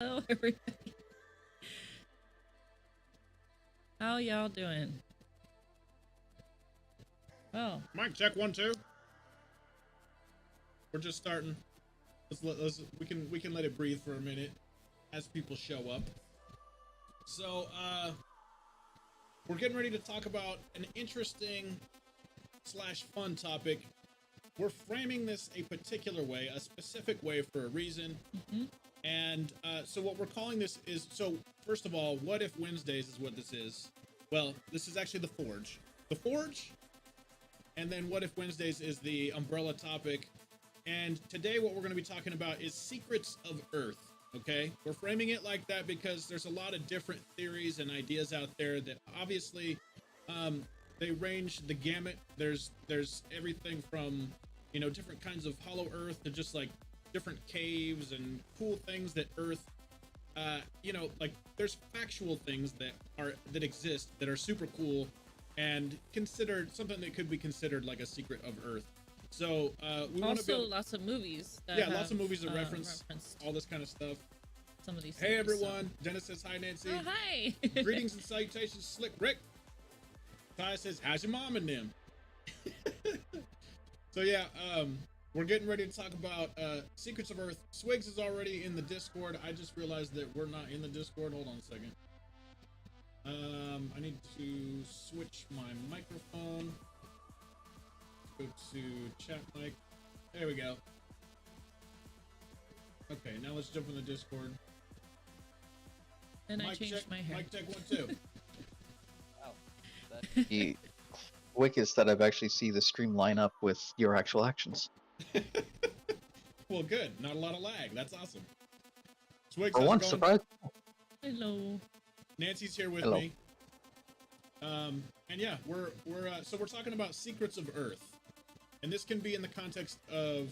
Hello, everybody. How y'all doing? Oh, Mic check 1 2. We're just starting. We can let it breathe for a minute as people show up. So we're getting ready to talk about an interesting slash fun topic. We're framing this a particular way, a specific way for a reason. And so what we're calling this is, so first of all, what if Wednesdays is what this is? Well, this is actually the Forge. The Forge, and then what if Wednesdays is the umbrella topic. And today what we're going to be talking about is secrets of Earth, okay? We're framing it like that because there's a lot of different theories and ideas out there that obviously they range the gamut. There's everything from, you know, different kinds of hollow Earth to just like different caves and cool things that Earth, you know, like there's factual things that exist that are super cool and considered something that could be considered like a secret of Earth. So we want to also lots of movies. That yeah, lots of movies that reference referenced all this kind of stuff. some of these. Hey series, everyone, Dennis says hi Nancy. Oh, hi. Greetings and salutations, Slick Rick. Ty says how's your mom and them. So yeah, we're getting ready to talk about secrets of Earth. Swigs is already in the Discord. I just realized that we're not in the Discord. Hold on a second. I need to switch my microphone. Go to chat mic. There we go. Okay, now let's jump in the Discord. And I Mic changed check, my hair. Mic check 1 2. The quickest that I've actually see the stream line up with your actual actions. Well, good. Not a lot of lag. That's awesome. Swigs, For how's it once, going? surprise. Hello. Nancy's here with Hello. me. And yeah, we're talking about secrets of Earth, and this can be in the context of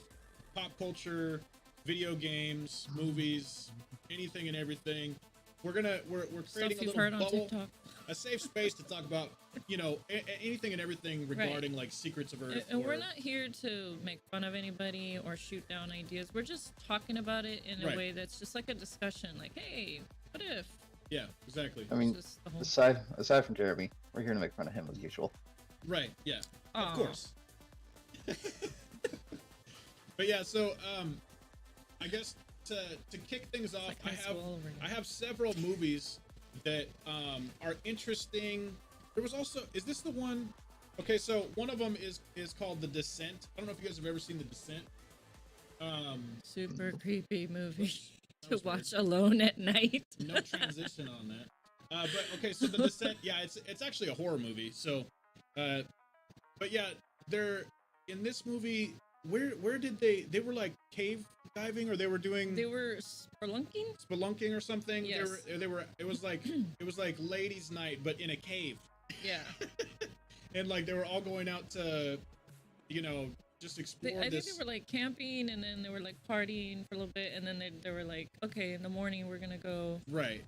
pop culture, video games, movies, anything and everything. We're Stuff creating a you've little heard on bubble, TikTok. a safe space to talk about, you know, anything and everything regarding like secrets of Earth. And we're or- not here to make fun of anybody or shoot down ideas. We're just talking about it in a Right. way that's just like a discussion. Like, hey, what if? Yeah, exactly. I mean, It's just the whole- aside from Jeremy, we're here to make fun of him as usual. Right. Yeah. Aw. Of course. But yeah, so I guess to kick things off, It's like high school over again. I have several movies that are interesting. There was also, is this the one? Okay, so one of them is called The Descent. I don't know if you guys have ever seen The Descent. Super creepy movie That to was weird. watch alone at night. No transition on that. But okay, so The Descent, yeah, it's actually a horror movie. So, but yeah, they're in this movie. Where did they were like cave diving, or they were doing They were spelunking. spelunking or something. Yes. They were it was like ladies' night, but in a cave. Yeah. And like they were all going out to, you know, just explore I think this. they were like camping, and then they were like partying for a little bit, and then they were like, okay, in the morning we're gonna go Right.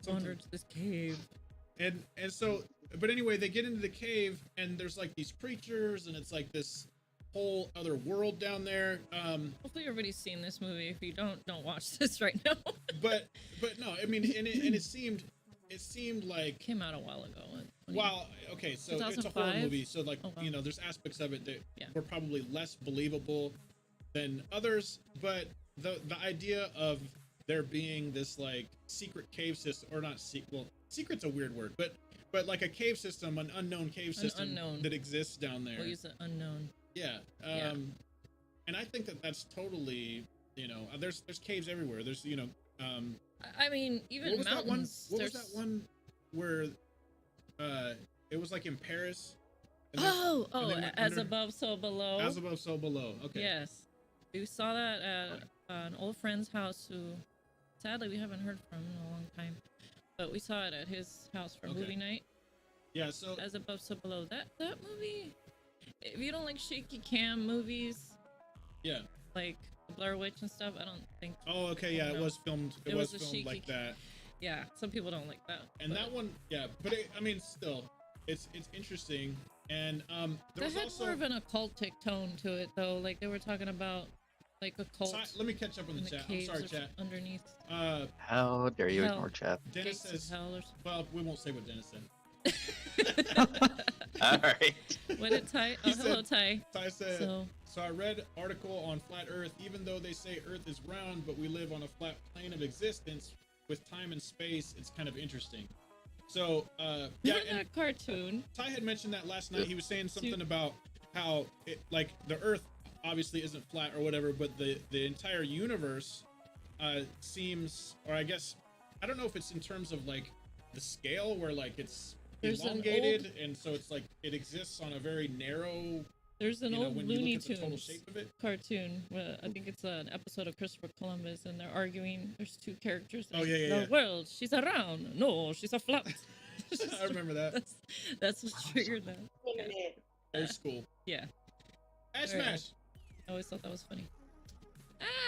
wander to this cave. And so, but anyway, they get into the cave, and there's like these creatures, and it's like this whole other world down there. Hopefully everybody's seen this movie. If you don't watch this right now. But no, I mean, and it seemed like, Came out a while ago. wow, okay, so it's a horror 2005? movie, so like, Oh, wow. you know, there's aspects of it that Yeah. were probably less believable than others, but the idea of there being this like secret cave system, or not well, secret's a weird word, but like a cave system, an unknown cave system unknown. that exists down there. We'll use the unknown. Yeah. Yeah. And I think that's totally, you know, there's caves everywhere. There's, you know, I mean, even what was mountains. that one? What was that one where it was like in Paris? and they- and they went as under- above, so below. As above, so below. Okay. Yes, we saw that at an old friend's house who, sadly, we haven't heard from in a long time. But we saw it at his house for Okay. movie night. Yeah. So As above, so below. That movie. If you don't like shaky cam movies, yeah. like the Blair Witch and stuff, I don't think. Oh, okay. Yeah, it No. was filmed. It It was was a filmed shaky like that. Yeah, some people don't like that. And but that one, yeah. But I mean, still, it's interesting. And there that was had also more of an occultic tone to it, though. Like they were talking about like a cult. Let me catch up on in the chat. I'm caves sorry, or chat. underneath. How dare you Hell. ignore chat? Dennis Gates of says, hell or something. well, we won't say what Dennis said. All right. What did Ty? Oh, He hello, said- Ty. Ty said, So, so I read article on flat Earth. Even though they say Earth is round, but we live on a flat plane of existence with time and space, it's kind of interesting. So, yeah, remember and that cartoon? Ty had mentioned that last night. He was saying something about how, like, the Earth obviously isn't flat or whatever, but the entire universe seems, or I guess, I don't know if it's in terms of like the scale where like it's There's an elongated, and so it's like it exists on a very narrow. There's an You know, old when you Looney look at the total Tunes shape of it. cartoon. Where I think it's an episode of Christopher Columbus, and they're arguing. There's two characters. Oh, yeah, yeah, The yeah. world, she's a round. No, she's a flat. I remember that. That's what triggered that. Old school. Yeah, Ash Very Smash. I always thought that was funny.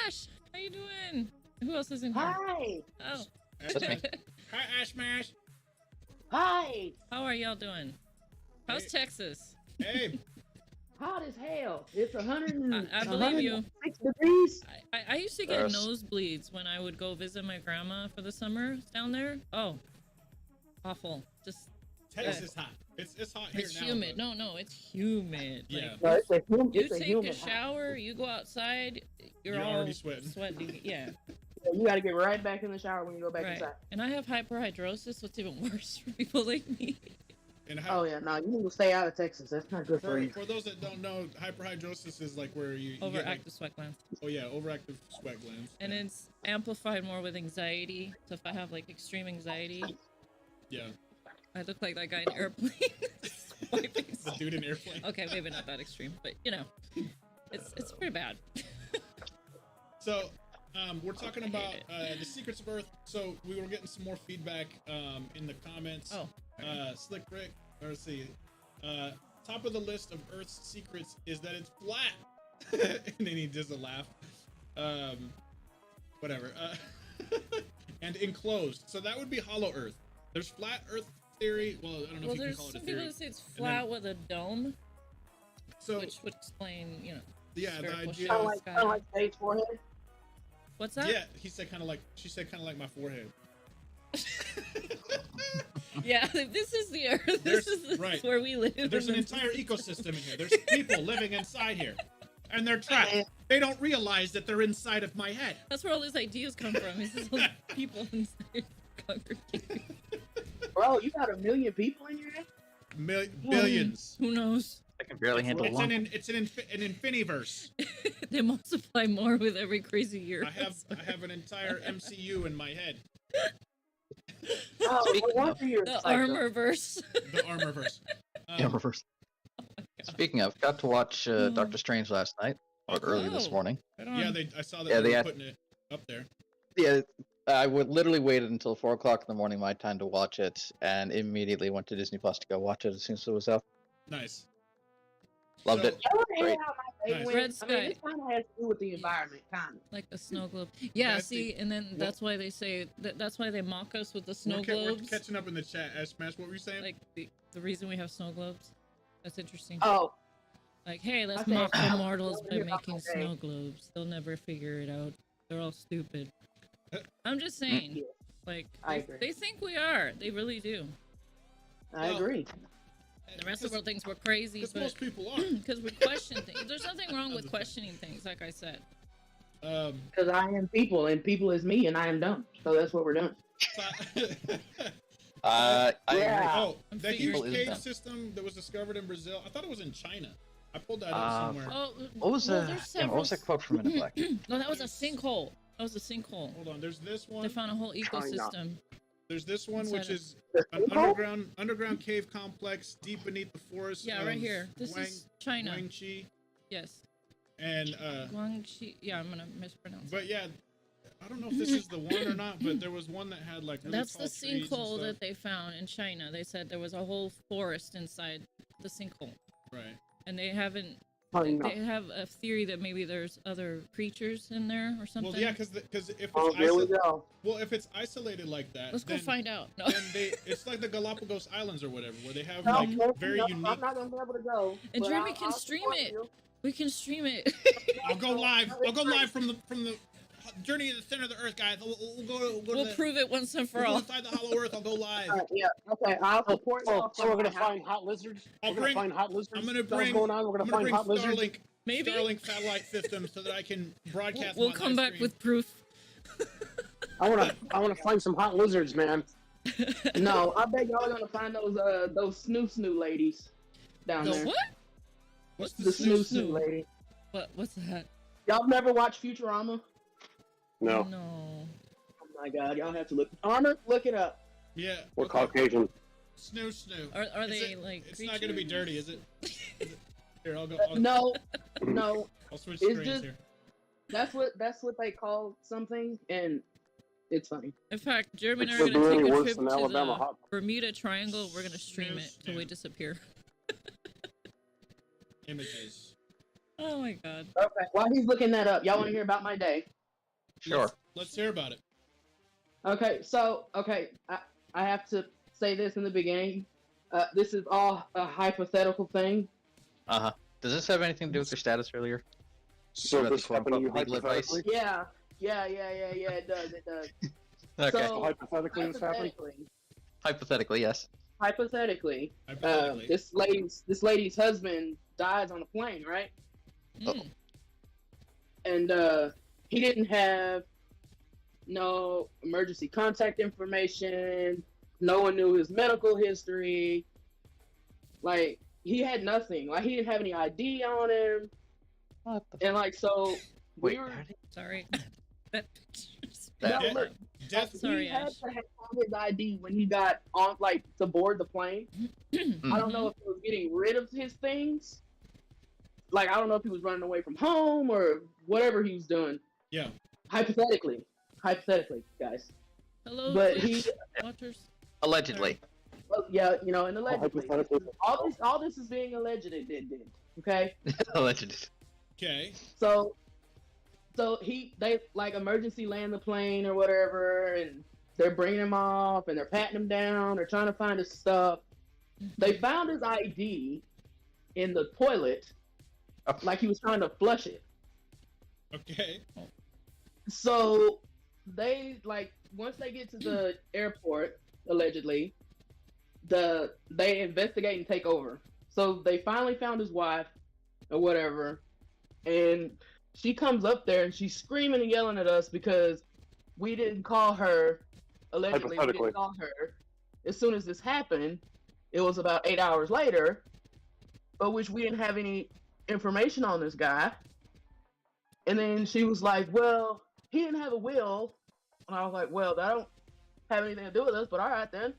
Ash, how you doing? Who else is in here? Hi. Oh, Ash That's me. Smash. Hi, Ash Smash. Hi. how are y'all doing? How's Hey. Texas? Hey, Hot as hell. It's I believe you. 106 degrees. I used to get Gross. nosebleeds when I would go visit my grandma for the summer down there. Oh, awful. Just Texas is hot. It's hot here it's now. humid. but- No, it's humid. Yeah. No, it's a You it's a take human. a shower, you go outside, you're You're all already sweating. Yeah, You got to get right back in the shower when you go back right. inside. And I have hyperhidrosis, so it's even worse for people like me. And how, Oh yeah, no, you need to stay out of Texas. That's not good for you. for those that don't know, hyperhidrosis is like where you get Overactive like, sweat glands. oh yeah, overactive sweat glands. And it's amplified more with anxiety. So if I have like extreme anxiety, Yeah, I look like that guy in Airplane. Swiping the dude in airplane. Okay, maybe not that extreme, but you know, it's pretty bad. So, we're talking I hate about it. the secrets of Earth. So we were getting some more feedback in the comments. Oh, Slick Rick, or let's see, top of the list of Earth's secrets is that it's flat. And then he does a laugh. Whatever. And enclosed. So that would be hollow Earth. There's flat Earth theory. Well, I don't know well, if you can there's call it a some people theory. that say it's And flat with a dome, So which would explain, you know, yeah, the spherical idea. shape. Kind Yeah. of like Dave's forehead. What's that? Yeah, he said kind of like. She said kind of like my forehead. Yeah, this is the Earth. There's- This is right. where we live. There's an and this entire is- ecosystem in here. There's people living inside here, and they're trapped. They don't realize that they're inside of my head. That's where all these ideas come from. It's just all the people inside congregating. Bro, you got 1 million people in your head? Billions. Who knows? I can barely handle It's one. an infiniverse. They multiply more with every crazy year. I have an entire MCU in my head. Oh, Speaking no wonder you're The psycho. ARMRverse. The ARMRverse. Yeah, reverse. Speaking of, got to watch Doctor Strange last night, or early this Oh. morning. Right on. Yeah, I saw that Yeah, they they were had- putting it up there. Yeah, I would literally waited until 4 o'clock in the morning my time to watch it, and immediately went to Disney Plus to go watch it as soon as it was out. Nice. Loved So- it. You ever hear Great. how my day Nice. went? Red I mean, sky. this kind of has to do with the environment, kind of. Like a snow globe. Yeah, That's see, the- and then what- that's why they say that's why they mock us with the snow We're globes. catching up in the chat. Ash Smash, what were you saying? Like the reason we have snow globes. That's interesting. Oh, Like, hey, let's Okay. mock the mortals by Over here, making okay. snow globes. They'll never figure it out. They're all stupid. I'm just saying, yeah, like, I they, agree. they think we are. They really do. I Well, agree. The rest of the world thinks we're crazy, Because but most people are. because we question things. There's nothing wrong with questioning things, like I said. Because I am people, and people is me, and I am dumb. So that's what we're doing. I Yeah. Oh, I'm that figuring huge it cave out. system that was discovered in Brazil. I thought it was in China. I pulled that Uh, up somewhere. Oh, What was well, the there's damn, what was that several- quote from Men in Black? No, that was a sinkhole. That was a sinkhole. Hold on. There's this They one. found a whole ecosystem. There's this one, which Inside is The an sinkhole? underground cave complex deep beneath the forest. Yeah, of right here. This is China. Guangxi, Yes. and Guangxi. Yeah, I'm gonna mispronounce it. but yeah, I don't know if this is the one or not. But there was one that had like really That's tall the trees and sinkhole stuff. that they found in China. They said there was a whole forest inside the sinkhole, Right. and they haven't Probably they not. have a theory that maybe there's other creatures in there or something. Well, yeah, because if it's Oh, there we go. well, if it's isolated like that, Let's go then, find out. No. then it's like the Galapagos Islands or whatever, where they have No, like no, very no, unique. I'm not gonna be able to go. And but Jeremy I'll- can I'll stream support it. you. We can stream it. I'll go live. I'll go live from the journey to the center of the earth, guys. We'll go We'll to prove it once and for we'll go all. inside the hollow earth. I'll go live. All right, yeah. Okay. I'll support y'all. So we're from gonna my house. find hot lizards. I'll We're gonna bring- find hot lizards. I'm gonna Is that what's bring. going on. We're I'm gonna gonna find bring hot lizards. Starlink. Maybe. Starlink satellite system so that I can broadcast. We'll my come live back stream. with proof. I wanna find some hot lizards, man. No, I bet y'all are gonna find those snoo ladies down The there. what? What's The the snoo lady. What's that? Y'all never watched Futurama? No, No. Oh my god, y'all have to look. Armor, look it up. Yeah. we're okay. Caucasian. Snoo. Are Is they it- like? It's not gonna be dirty, is it? Here, I'll go. No, I'll switch it's screens just- here. that's what they call something, and it's funny. In fact, Jeremy and I It are could be gonna take any a worse trip than to Alabama the hot. Bermuda Triangle. We're gonna stream it till we Snoo. disappear. Images. Oh my god. Okay, while he's looking that up, y'all want to hear about my day? Sure. Let's hear about it. Okay, so I have to say this in the beginning. This is all a hypothetical thing. Uh huh. Does this have anything to do with your status earlier? So About this the happened to you quote-unquote legal advice? hypothetically? Yeah. It does. Okay. So- Hypothetically, this happened. Hypothetically, yes. Hypothetically, Hypothetically. this lady's husband dies on a plane, right? Mm. And he didn't have no emergency contact information. No one knew his medical history. Like, he had nothing. Like, he didn't have any ID on him. What the And like, so Wait, we were. how did- Sorry. That picture's That- No, Yeah. look, Death. Sorry, he had Ash. to have his ID when he got on, like, to board the plane. I don't know if he was getting rid of his things. Like, I don't know if he was running away from home or whatever he was doing. Yeah. Hypothetically, guys. Hello, But Twitch he, watchers. Allegedly. well, yeah, and allegedly. hypothetically. All this is being alleged. It did. Okay. Allegedly. Okay. So they like emergency land the plane or whatever, and they're bringing him off, and they're patting him down. They're trying to find his stuff. They found his ID in the toilet, Oh. like he was trying to flush it. Okay. So they like once they get to the airport, allegedly, they investigate and take over. So they finally found his wife or whatever, and she comes up there and she's screaming and yelling at us because we didn't call her. Allegedly, we Hypothetically. didn't call her. As soon as this happened, it was about 8 hours later, but which we didn't have any information on this guy. And then she was like, well, he didn't have a will. And I was like, well, that don't have anything to do with us, but all right then.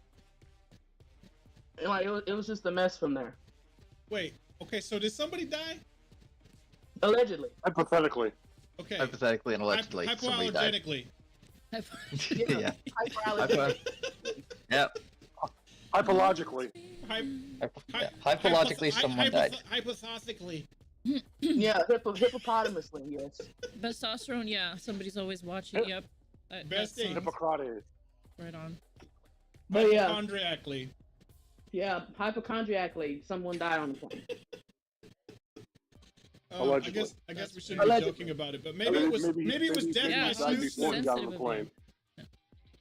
And like, it was just a mess from there. Wait. Okay. So did somebody die? Allegedly. Hypothetically. Okay. Hypothetically and allegedly. somebody died. Hypoallergenically. Yeah. Hyperallergenic. Yep. Hypologically. Hypologically, someone died. Hypothetically. Yeah, hippopotamusly, yes. Testosterone, yeah. Somebody's always watching. Yep. That Best thing. sounds Hippocrates. right on. But yeah, Hypochondriacally. hypochondriacally, someone died on the plane. Allegedly. I guess we shouldn't Allegedly. be joking about it, but maybe it was death Yeah, by it's snoo sensitive snoo. Got on the plane.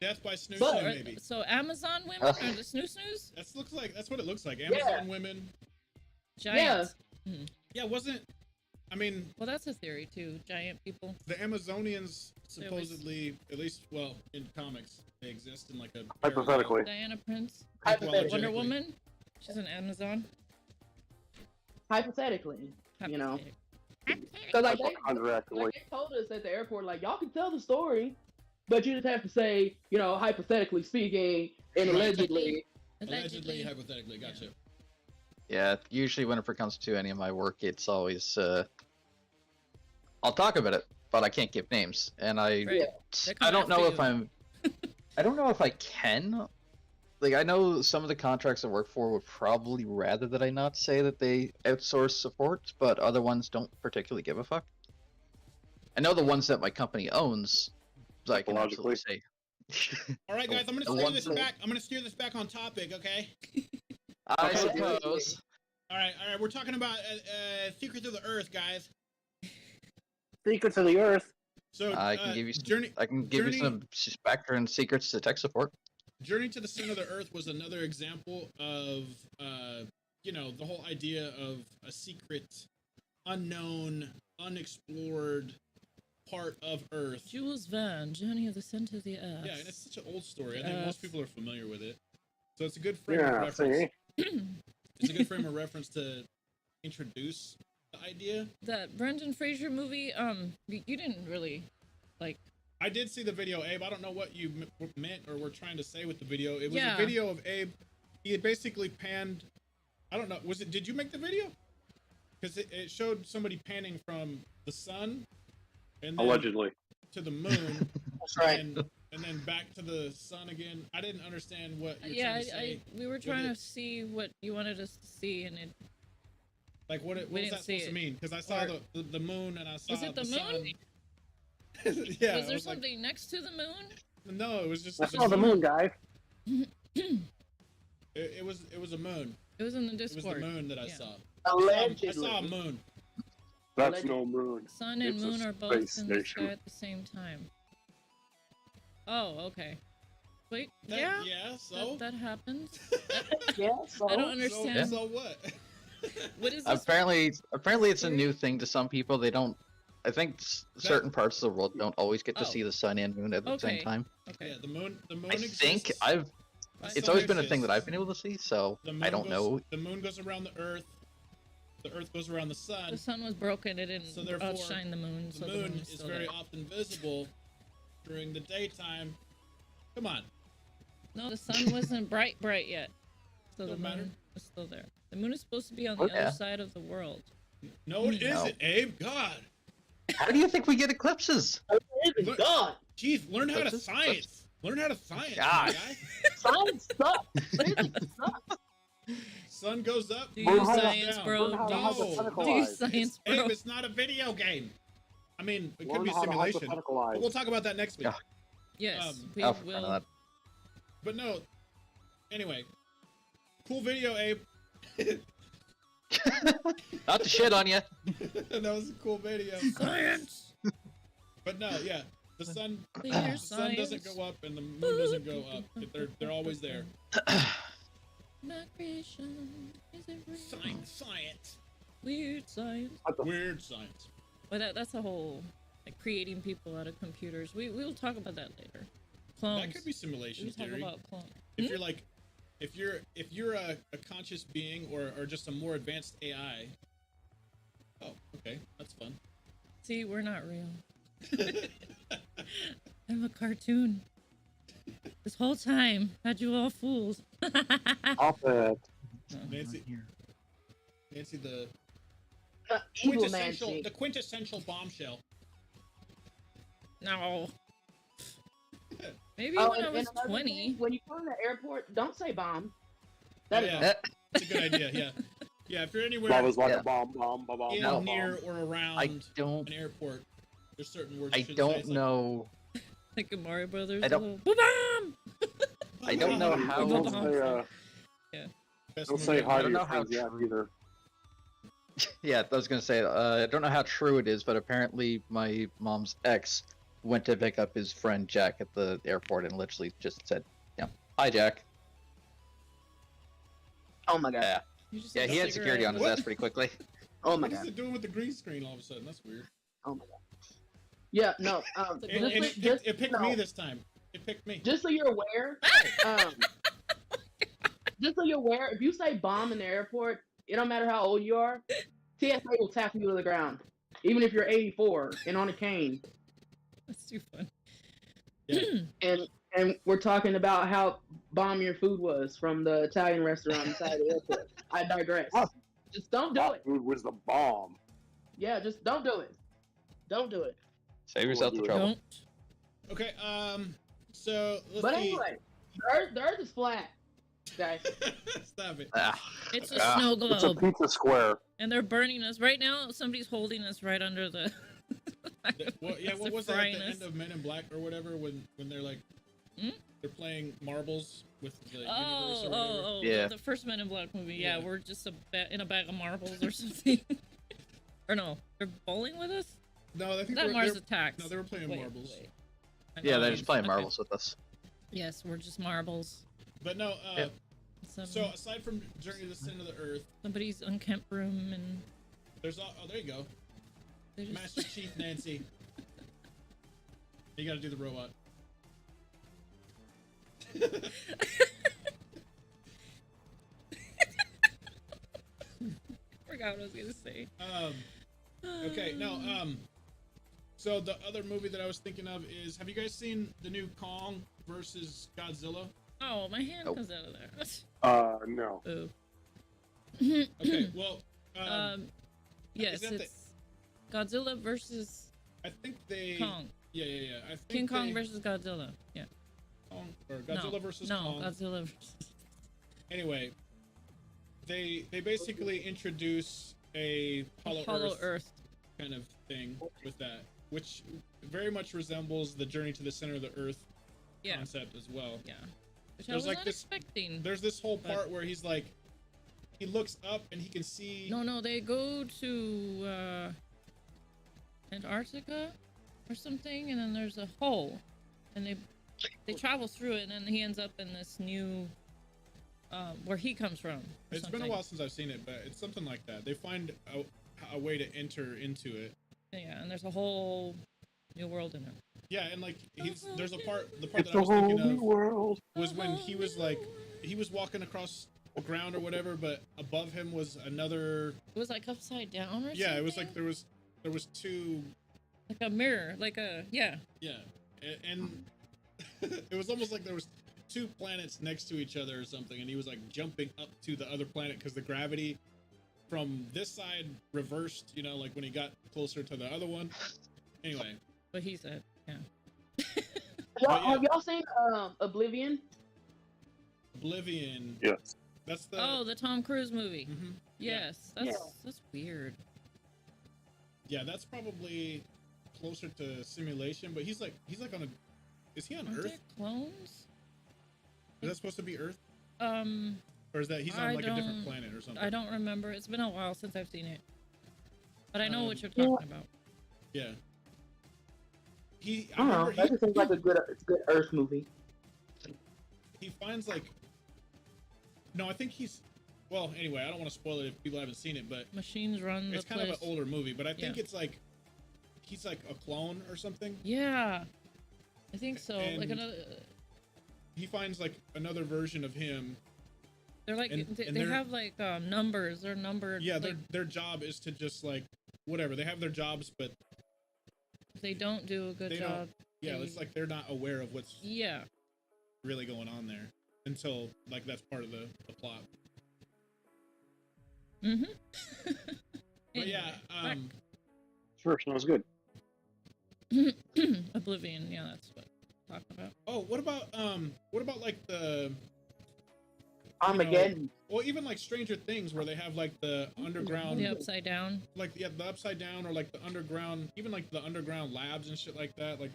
Death by snoo But- snoo, maybe. So Amazon women are the snoo-snoos? That's what it looks like. Amazon women. Giants. Yeah, wasn't. I mean, Well, that's a theory too. Giant people. the Amazonians There was- supposedly, at least, well, in comics, they exist in like a Hypothetically. Diana Prince. Hypothetically. Wonder Woman. She's an Amazon. Hypothetically, you know. Hypothetically. Because like, Hypochondriacally. they told us at the airport, like, y'all can tell the story, but you just have to say, you know, hypothetically speaking, and Right. allegedly. Allegedly, hypothetically, gotcha. Yeah, usually whenever it comes to any of my work, it's always I'll talk about it, but I can't give names, and Right. They're I coming don't know after if I'm I don't know if I can like I know some of the contracts I work for would probably rather that I not say that they outsource support, but other ones don't particularly give a fuck. I know the ones that my company owns, I can absolutely say. All right, guys, I'm The gonna steer ones this back. I'm gonna steer this back on topic, okay? I Okay. suppose. All right. We're talking about Secrets of the Earth, guys. Secrets of the Earth. So I can give you some, Journey. I can give Journey- you some background secrets to tech support. Journey to the Center of the Earth was another example of, the whole idea of a secret, unknown, unexplored part of Earth. Jules Verne, Journey of the Center of the Earth. Yeah, and it's such an old story. I think most people are familiar with it. So it's a good frame of Yeah, reference. see? It's a good frame of reference to introduce the idea. That Brendan Fraser movie, you didn't really like. I did see the video, Abe. I don't know what you meant or were trying to say with the video. It was Yeah. a video of Abe. He had basically panned. I don't know. Did you make the video? Because it showed somebody panning from the sun, and then Allegedly. to the moon, That's right. and then back to the sun again. I didn't understand what you were Yeah, trying to say. we were trying it. to see what you wanted us to see, and it Like what we was didn't that see supposed to it. mean? Because I saw Or- the moon and I saw Was it the sun. moon? Yeah. was I there was like, something next to the moon? no, it was just. I saw the moon, guy. It was a moon. It was in the It was Discord. the moon that I Yeah. saw. Allegedly. I saw a moon. That's no moon. Sun and It's a moon are both space in the station. sky at the same time. Oh, okay. Wait, That- yeah, Yeah. So. that happens. Yeah, so I don't understand. So what? What is this? Apparently, it's a new thing to some people. They don't. I think certain parts of the world don't always get to Oh. see the sun and moon at the Okay. same time. Okay. Yeah, the moon. The moon I exists. think The it's sun always been a thing that exists. I've been able to see. So The moon I don't goes, know. The moon goes around the Earth. The Earth goes around the sun. The sun was broken. It didn't So therefore, outshine the moon. The so moon the moon's is still very there. often visible during the daytime. Come on. No, the sun wasn't bright yet. So the Don't moon matter. is still there. The moon is supposed to be on the Oh, yeah. other side of the world. No, it No. isn't, Abe. God. How do you think we get eclipses? Even Look- God, Jeez, learn how to Eclipses? science. Learn how to science, God. my guy. science sucks. Physics sucks. Sun goes up. Do Learn you how to- science, down. bro? Learn how to Do you hypotheticalize. science, bro? Abe, it's not a video game. I mean, it could Learn be a how to simulation. But hypotheticalize. we'll talk about that next week. Yeah. Yes, we Oh, for will. crying But no. Anyway, cool video, Abe. out loud. Not to shit on you. That was a cool video. Science. But no, yeah, the sun, Clear the sun doesn't science. go up and the moon doesn't go up. They're always there. My creation is it real? Science. Weird science. Weird science. But that's a whole like creating people out of computers. We'll talk about that later. Clones. That could be simulation We'll talk theory. about clones. If you're like, if you're a conscious being or just a more advanced AI. Oh, okay, that's fun. See, we're not real. I'm a cartoon. This whole time, had you all fooled. Off it. Nancy, the Evil quintessential, Nancy. the quintessential bombshell. No. Maybe Oh, when I and was another 20. thing, when you go to the airport, don't say bomb. Oh, That is yeah, it's a good idea. Yeah, yeah. If you're anywhere Bob is like Yeah. a bomb, bomb, bomb, bomb, in, bomb. near, or around I don't. an airport, there's certain words. I you shouldn't say. don't It's like, know. Like in Mario Brothers. I a don't- little Boom! I don't know how. Don't say, Best don't movie say ever. hi I to don't your know how friends yet true- either. Yeah, I was gonna say. I don't know how true it is, but apparently my mom's ex went to pick up his friend Jack at the airport and literally just said, "Yeah, hi Jack." Oh my god. Yeah, You just yeah, had he a had security on his cigarette. ass pretty quickly. Oh my What is god. it doing with the green screen all of a sudden? That's weird. Oh my god. Yeah, no. The It, glitch. it picked me this time. It picked me. Just so you're aware, just so you're aware, if you say bomb in the airport, it don't matter how old you are, TSA will tap you to the ground, even if you're 84 and on a cane. That's too fun. And we're talking about how bomb your food was from the Italian restaurant inside the airport. I digress. Oh. Just don't do That it. food was the bomb. Yeah, just don't do it. Don't do it. Save yourself the do it. trouble. Don't. Okay. So let's But see. anyway, the Earth is flat. Guys, Stop it. It's a snow It's a globe, pizza square. and they're burning us right now. Somebody's holding us right under the. What They're was that at frying the us. end of Men in Black or whatever when they're like Hmm? they're playing marbles with the universe Oh, or whatever? oh, oh! Yeah. The first Men in Black movie. Yeah, Yeah. we're just in a bag of marbles or something. Or no, they're bowling with us. No, I think That they Mars were, Attacks. no, they were playing Wait, marbles. wait. I Yeah, know they're these- just playing okay. marbles with us. Yes, we're just marbles. But no, Yeah. so aside from Journey to the Center of the Earth, Somebody's unkempt room, and there's oh there you go, they just Master Chief Nancy. You gotta do the robot. forgot what I was gonna say. Okay, no, so the other movie that I was thinking of is, have you guys seen the new Kong versus Godzilla? Oh, my hand Nope. comes out of there. No. Boo. Okay, well, Yes, that the- it's Godzilla versus I think they, Kong. yeah. I think King Kong they- versus Godzilla. Yeah. Kong, or Godzilla no, versus no, Kong. Godzilla versus. Anyway, they basically introduce a Hollow Hollow Earth, Earth. kind of thing with that, which very much resembles the Journey to the Center of the Earth Yeah. concept as well. Yeah. Which I There's was like not this- expecting. There's this whole But- part where he's like, he looks up and he can see. No, they go to Antarctica or something, and then there's a hole, and they travel through it, and then he ends up in this new where he comes from. or It's been a something. while since I've seen it, but it's something like that. They find a way to enter into it. Yeah, and there's a whole new world in there. Yeah, and like there's the part that It's I a was whole thinking new of world. was when he was like, he was walking across the ground or whatever, but above him was another. It was like upside down or something. Yeah, it was like there was two. like a mirror, like a yeah. Yeah, and it was almost like there was two planets next to each other or something, and he was like jumping up to the other planet because the gravity from this side reversed, you know, like when he got closer to the other one. Anyway, But he said, yeah. yeah. Have y'all seen Oblivion? Oblivion. Yes. That's the. Oh, the Tom Cruise movie. Mhm. Yes, Yeah. that's weird. Yeah, that's probably closer to simulation, but he's like on a. Is he on Aren't Earth? there clones? Is that supposed to be Earth, Um, or is that he's on I like a different don't- planet or something? I don't remember. It's been a while since I've seen it, but I know what you're Yeah. talking about. Yeah. I I don't know. remember That just seems like a good Earth movie. he finds like. No, I think he's. Well, anyway, I don't want to spoil it if people haven't seen it, but Machines run the it's kind place. of an older movie. But I think Yeah. it's like he's like a clone or something. Yeah, I think so. Like And- another. He finds like another version of him. They're like and they they're- have like numbers. They're numbered. Yeah, like, their job is to just like whatever they have their jobs, but if they don't do a good they don't- job. yeah, it's like they're not aware of what's Yeah. really going on there until like that's part of the plot. Mm-hmm. But yeah, Sure, sounds good. Oblivion. Yeah, that's what I'm talking about. oh, what about like the Armageddon. well, even like Stranger Things where they have like the underground The upside down. like yeah, the upside down or like the underground, even like the underground labs and shit like that, like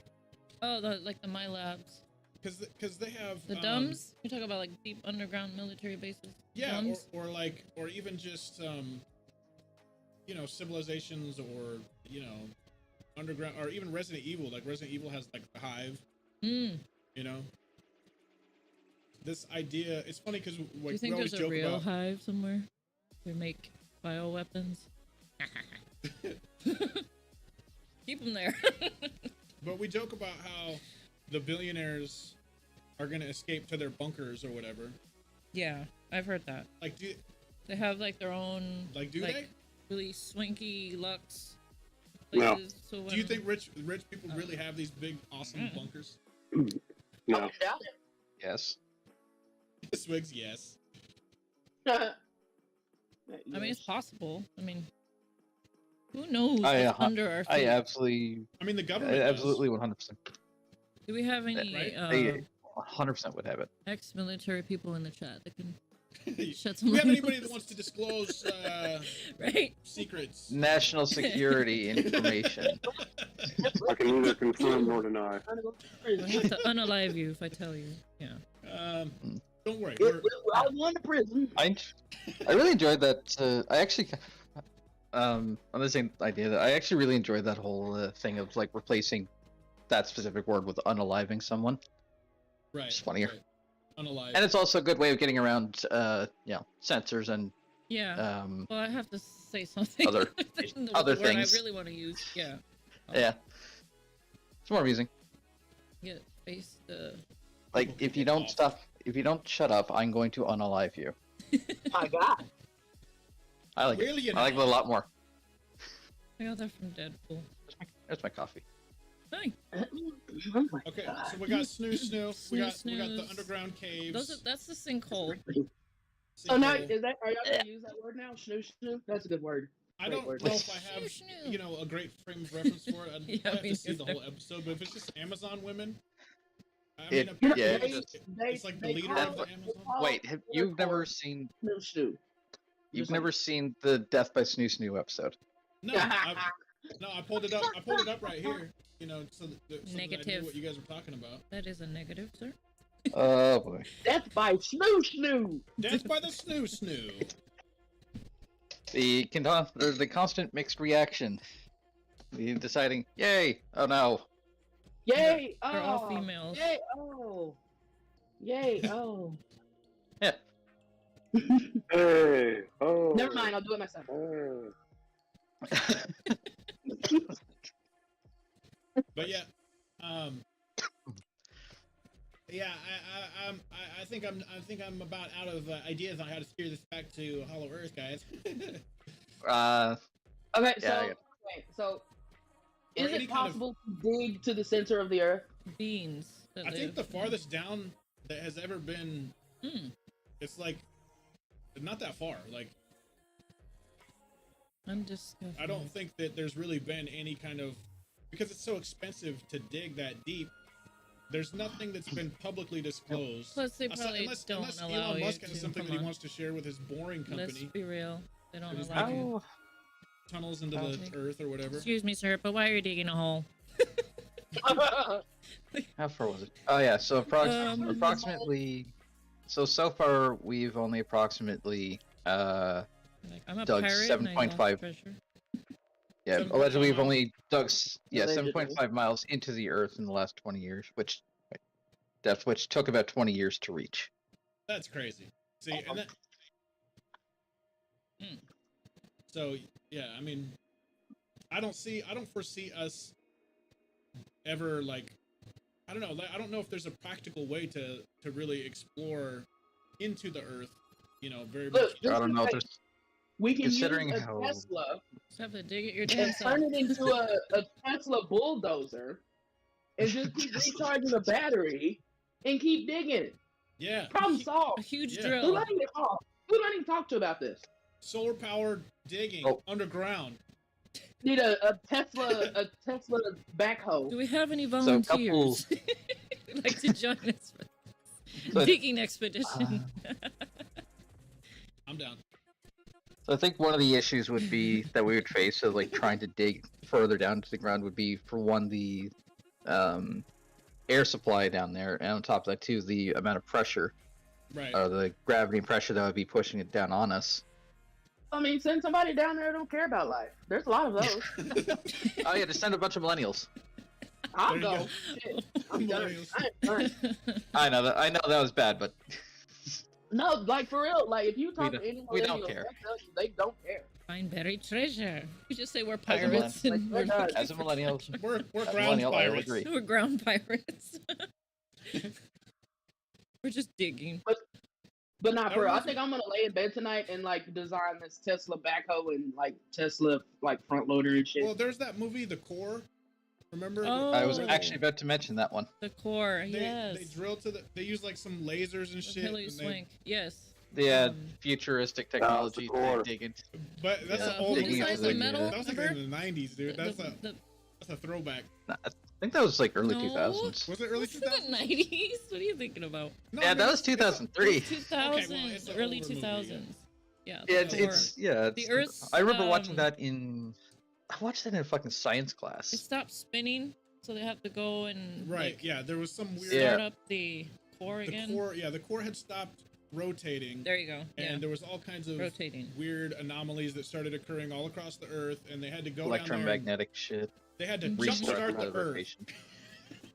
Oh, the My Labs. because they have The dumbs? You're talking about like deep underground military bases? yeah, Dumbs? or even just you know, civilizations or you know, underground or even Resident Evil. Like Resident Evil has like the hive, Mm. you know. This idea, it's funny because Do like you think we always there's a joke real about hive somewhere? They make bioweapons? Keep them there. but we joke about how the billionaires are gonna escape to their bunkers or whatever. Yeah, I've heard that. Like do They have like their own do like, they? really swanky luxe No. places. So Do you when- think rich people really have these big awesome Mm. bunkers? No. I doubt it. Yes. Swigs, yes. I mean, it's possible. I mean, who knows I, what's under our feet? I absolutely, I mean, the government does. absolutely 100%. Do we have any? Right? I 100% would have it. Ex-military people in the chat that can shed some Do we have light anybody on that this. wants to disclose Right? secrets? National security information. I can neither confirm nor deny. I have to unalive you if I tell you. Yeah. Don't worry. I was going to prison. I really enjoyed that. I actually, on the same idea, that I actually really enjoyed that whole thing of like replacing that specific word with unaliving someone. Right. It's funnier. Right. Unalive. And it's also a good way of getting around, censors and Yeah. Well, I have to say something. other The other word things. I really want to use. Yeah. Yeah. It's more amusing. Get faced. Like if you don't shut up, I'm going to unalive you. My God. I like Really, it. I like it a lot more. I got that from Deadpool. There's my coffee. Hi. Oh my Okay, God. so we got Snoo. We got the Snoo. underground caves. That's the sinkhole. So now, sinkhole. are y'all gonna use that word now? Snoo? That's a good word. I don't know word. if I have, Snoo. a great frame of reference for it. Yeah, I have me to see the neither. whole episode, but if it's just Amazon women, I It- mean, yeah, apparently it's it's like the they leader call of the it- Amazon. Wait, you've never seen Snoo. the Death by Snoo episode? No, I pulled it up. I pulled it up right here. So that I Negative. knew what you guys were talking about. That is a negative, sir. Oh boy. Death by Snoo. Death by the Snoo. The constant mixed reaction. The deciding, yay, oh no. Yay! Oh, They're all females. Yay! Oh, yay! Oh. Yeah. Hey, oh. Never mind. I'll do it myself. Oh. But yeah, I think I'm about out of ideas on how to steer this back to Hollow Earth, guys. Okay, Yeah, so Or is any it kind of- possible to dig to the center of the earth? Beans. That I think live. the farthest down that has ever been, Hmm. it's like not that far. Like I'm disgusted. I don't think that there's really been any kind of, because it's so expensive to dig that deep. There's nothing that's been publicly disclosed. Plus, they probably unless don't allow Elon you Musk to. has something that Come he on. wants to share with his boring Let's company, be real. They don't It is allow like- you. tunnels into Oh. the earth or whatever. Excuse me, sir, but why are you digging a hole? How far was it? Oh yeah, so approximately. So far we've only approximately Like, I'm a Dug pirate. and I lost 7.5. treasure. yeah 7.5 allegedly we've miles. only dug Allegedly. 7.5 miles into the earth in the last 20 years, which took about 20 years to reach. That's crazy. See, and that. Hmm. So yeah, I mean, I don't foresee us ever like, I don't know. I don't know if there's a practical way to really explore into the Earth. Very Look, much. I don't know. like, There's we can Considering use a how- Tesla Just have to dig it your damn and self. turn it into a Tesla bulldozer and just keep recharging the battery and keep digging. Yeah. Problem A solved. huge Yeah. Who drill. do I need to talk? Who do I need to talk to about this? Solar powered digging Oh. underground. Need a Tesla backhoe. Do we have any So, volunteers? Who'd like to join us for this So- digging expedition? I'm down. So I think one of the issues would be that we would face of like trying to dig further down to the ground would be, for one, the air supply down there, and on top of that too, the amount of pressure, Right. or the gravity and pressure that would be pushing it down on us. I mean, send somebody down there who don't care about life. There's a lot of those. Oh yeah, just send a bunch of millennials. I'll There you go. go. Shit, I'm done. Millennials. I ain't done. I know that was bad, but No, like for real. Like if you talk We to any we don't millennials, care. they'll tell you they don't care. Find buried treasure. You just say we're As a millenn- pirates and Like, we're, God. as a millennial, We're as a ground millennial, I will pirates. agree. we're ground pirates. We're just digging. But not for real. I Everyone's- think I'm gonna lay in bed tonight and like design this Tesla backhoe and like Tesla like front loader and shit. Well, there's that movie, The Core. Remember? Oh. I was Where actually about to mention that one. The core, they, yes. they drill to they use like some lasers and The shit. Hilly and they- Swank, yes. The Um, futuristic the technology core. to dig into. But that's Yeah, an old digging movie. into inside the the metal. That was like remember? in the 90s, dude. That's The- a throwback. think that was like early No. 2000s. Was it early This is the 2000s? 90s. What are you thinking about? No, Yeah, I mean, that was it's- 2003. 2000s, it's an early older movie, 2000s. Yeah. Yeah, the it's yeah. The It's, Earth's, I remember watching um, that in. I watched that in a fucking science It class. stopped spinning, so they have to go and Right. like, Yeah, there was some weird. Yeah. start up the core The again. core. Yeah, the core had stopped rotating. There you go. And Yeah. there was all kinds of Rotating. weird anomalies that started occurring all across the Earth, and they had to go down there. Electromagnetic shit. They had to Mhm. Restart jumpstart the Earth. rotation.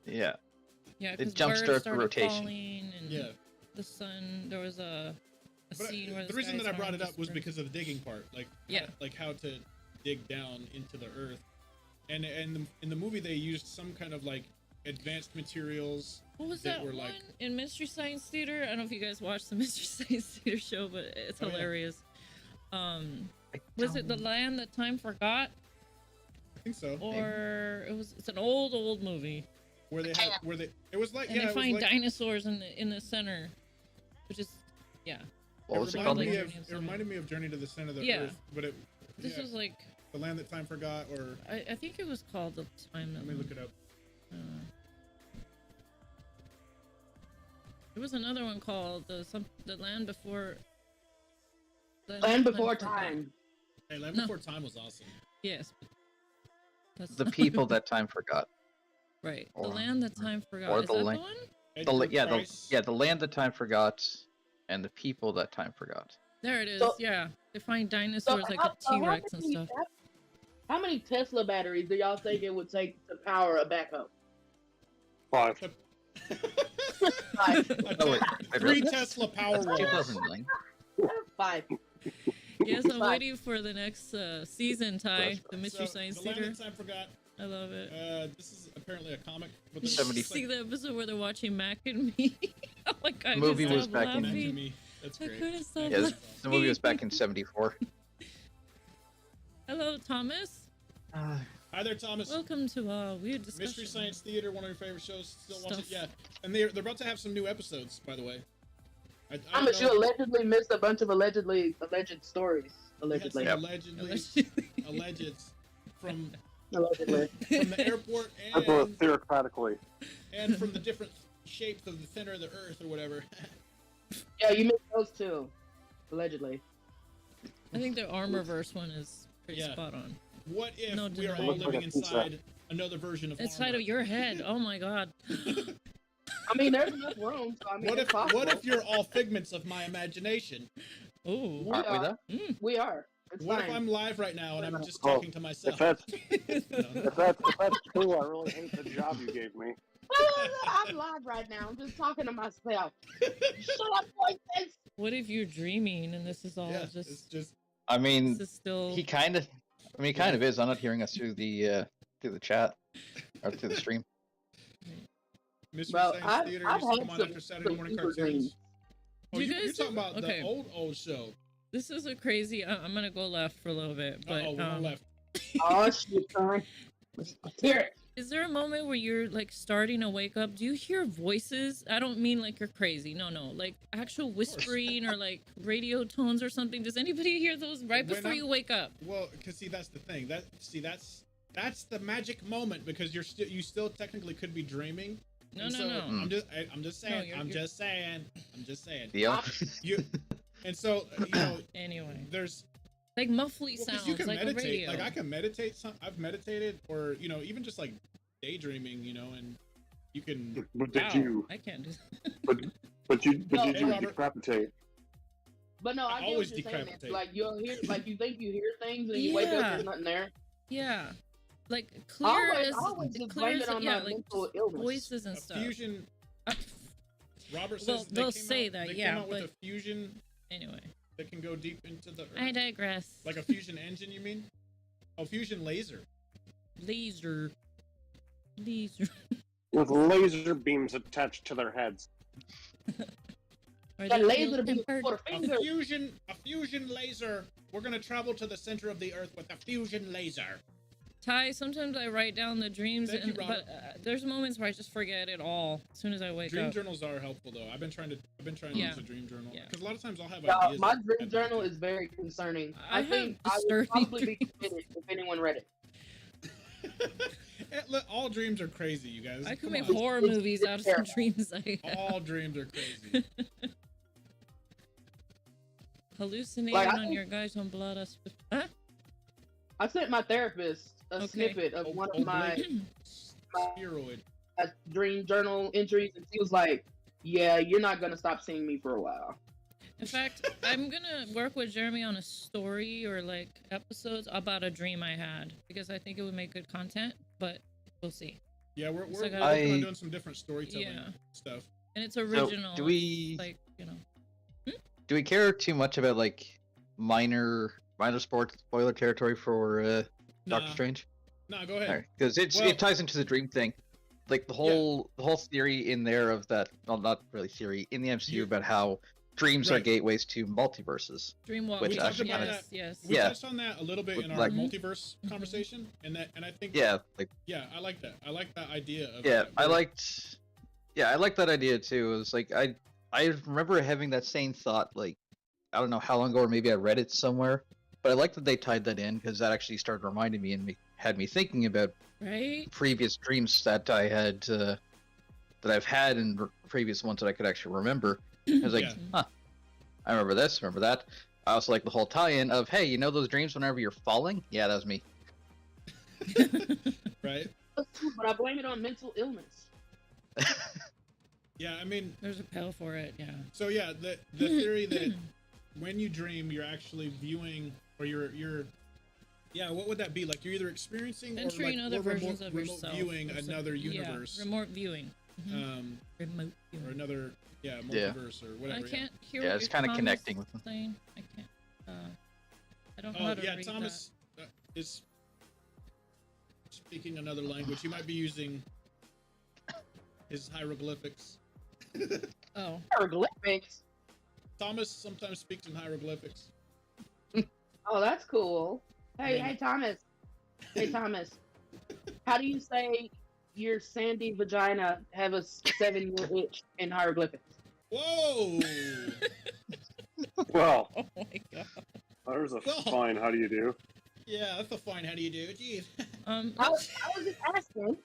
Yeah. Yeah, It because jumpstarted birds the started rotation. falling and Yeah. the sun. There was a But scene where the reason sky that I brought storm it up was just because of the digging part, like Yeah. like how to dig down into the Earth, and in the movie they used some kind of like advanced materials. What was that that were, one like- in Mystery Science Theater? I don't know if you guys watched the Mystery Science Theater show, but it's Oh, yeah. hilarious. I Was it The don't- Land That Time Forgot? I think so. Or it's an old movie. Where they had it was like And yeah, they it was find like, dinosaurs in the center. Which is yeah. What was it called? like again? Journey of It reminded me of Journey to the Center of the Yeah. Earth, but it This yeah, was like the Land That Time Forgot, or I think it was called The Time That let me look it up. uh, there was another one called the Land Before Land Before Forgot. Time. Hey, Land No. Before Time was awesome. Yes. That's The people that time forgot. right. The or- Land That Time Forgot. or Is the that la- the one? Edgar Yeah, Price. the land that time forgot, and the people that time forgot. There it is. So- yeah. They find So dinosaurs like a T-Rex and stuff. How many Tesla batteries do y'all think it would take to power a backhoe? 5. Five. Oh, wait, 3 Tesla power walls. 2009. 5. Yes, I'm Five. waiting for the next season, Ty. The Mystery So, Science the Land Theater. That Time Forgot. I love it. This is apparently a comic. But You there's Seventy- should see the episode where they're watching Mac and Me. Oh my god, I Movie couldn't was stop back in- Back to laughing. me. That's I great. couldn't stop Yeah, laughing. the movie was back in '74. Hello, Thomas. Hi there, Thomas. Welcome to Weird Discussion. Mystery Science Theater, one of your favorite shows. Still watch it, Stuff. yeah. And they're about to have some new episodes, by the way. I Thomas, you allegedly missed a bunch of alleged stories. Allegedly. Yep. Alleged from Allegedly. the airport That's what theoretically. and from the different shapes of the center of the Earth or whatever. Yeah, you missed those too. Allegedly. I think the ARMRverse one is pretty Yeah. spot on. What if No we are denying. all Looks like living a pizza. inside another version of Inside armor? of your head. Oh my god. I mean, there's enough room, so I mean, What it's if possible. what if you're all figments of my imagination? Ooh. Aren't we are. though? We are. It's What fine. if I'm live right now and I'm just Oh, talking to myself? If that's No. if that's true, I really hate the job you gave me. I'm live right now. I'm just talking to myself. Shut up, voices. What if you're dreaming and this is all Yeah, it's just just I mean, this is still he kind of. I mean, he kind of is. I'm not hearing us through the chat or through the stream. Mystery Well, Science Theater I've used to had come on some- after Saturday some morning evil cartoons. dreams. Oh, You you're guys talking do? about Okay. the old show. this is a crazy I'm gonna go left for a little bit, but Oh, we're on left. Oh, shit, son. Let's hear it. is there a moment where you're like starting to wake up? Do you hear voices? I don't mean like you're crazy. No, like actual whispering or like radio tones or something. Does anybody hear those right When before I'm- you wake up? Well, because see, that's the thing. That's the magic moment because you still technically could be dreaming. No, And no, so no. I'm just saying. you're- I'm you're- just saying. I'm just saying. Yeah. You, and so Anyway, there's like muffly well, 'cause sounds you can like a meditate. radio. Like I can meditate. I've meditated, or even just like daydreaming. And you can. But did Wow, you? I can't do But did No. you Hey, Robert. decapitate? But no, I get always what you're saying. decapitate. Like you'll hear, like you think you hear things, and you wake up, Yeah. there's nothing there. Yeah, like clear I as always just clear blame as it on yeah, my like mental just illness. voices and A stuff. fusion. Uh, Robert says Well, they they'll came say out, that, they yeah, came out with but- a fusion Anyway, that can go deep into the I earth. digress. Like a fusion engine, you mean? Oh, fusion laser. laser. With laser beams attached to their heads. Are That they laser peeled to be and burnt? for the finger. A fusion laser. We're gonna travel to the center of the earth with a fusion laser. Ty, sometimes I write down the dreams, Thank you, but Robert. there's moments where I just forget it all as soon as I wake Dream up. journals are helpful though. I've been trying to Yeah. use a dream journal Yeah. because a lot of times I'll have Yeah, ideas. my that- dream journal is very concerning. I I think have I would disturbing probably be committed if anyone read it. Look, all dreams are crazy, you guys. I could Come make on. horror movies out of some dreams I have. All dreams are crazy. Hallucinating Like, I on think- your guys on blood. Huh? I sent my therapist a Okay. snippet of one Oh, of my Spheroid. dream journal entries, and she was like, "Yeah, you're not gonna stop seeing me for a while." In fact, I'm gonna work with Jeremy on a story or like episodes about a dream I had because I think it would make good content, but we'll see. Yeah, we're So I working gotta- on doing some different storytelling Yeah. stuff. And it's original. do we- Like, you know. Do we care too much about like minor sports spoiler territory for Doctor Nah. Strange? No, go ahead. Because Well- it ties into the dream thing. Like the whole theory in there of that, well, not really theory in the MCU about how dreams are Right. gateways to multiverses. Dreamwalk. Which We talked actually- about yes, that. yes. We Yeah. touched on that a little bit With, in our like- multiverse Mhm. conversation, and I think Yeah, like yeah, I like that. I like that idea of yeah, that. I liked that idea too. It was like I remember having that same thought like I don't know how long ago or maybe I read it somewhere, but I like that they tied that in because that actually started reminding me and had me thinking about Right? previous dreams that I had that I've had and previous ones that I could actually remember. I was like, Yeah. huh, I remember this, remember that. I also like the whole tie-in of, hey, you know those dreams whenever you're falling? Yeah, that was me. right. But I blame it on mental illness. Yeah, I mean, There's a pill for it, yeah. so yeah, the theory that when you dream, you're actually viewing, or you're yeah, what would that be? Like you're either experiencing or Entering like other or versions remote, of remote yourself. viewing or another something. universe, Yeah, remote viewing. Mhm. or Remote viewing. another Yeah. multiverse or I whatever. can't hear Yeah, what it's your kind of Thomas connecting with them. saying. I can't. I don't know Oh how to yeah, read Thomas is speaking another language. He might be using his hieroglyphics. that. Oh. Hieroglyphics. Thomas sometimes speaks in hieroglyphics. Oh, that's cool. Hey, Yeah. hey, Thomas. Hey, Thomas. How do you say your sandy vagina have a 7-year itch in hieroglyphics? Whoa! Well, Oh my god. there's a Well. fine. How do you do? Yeah, that's a fine. How do you do? Jeez. I was just asking.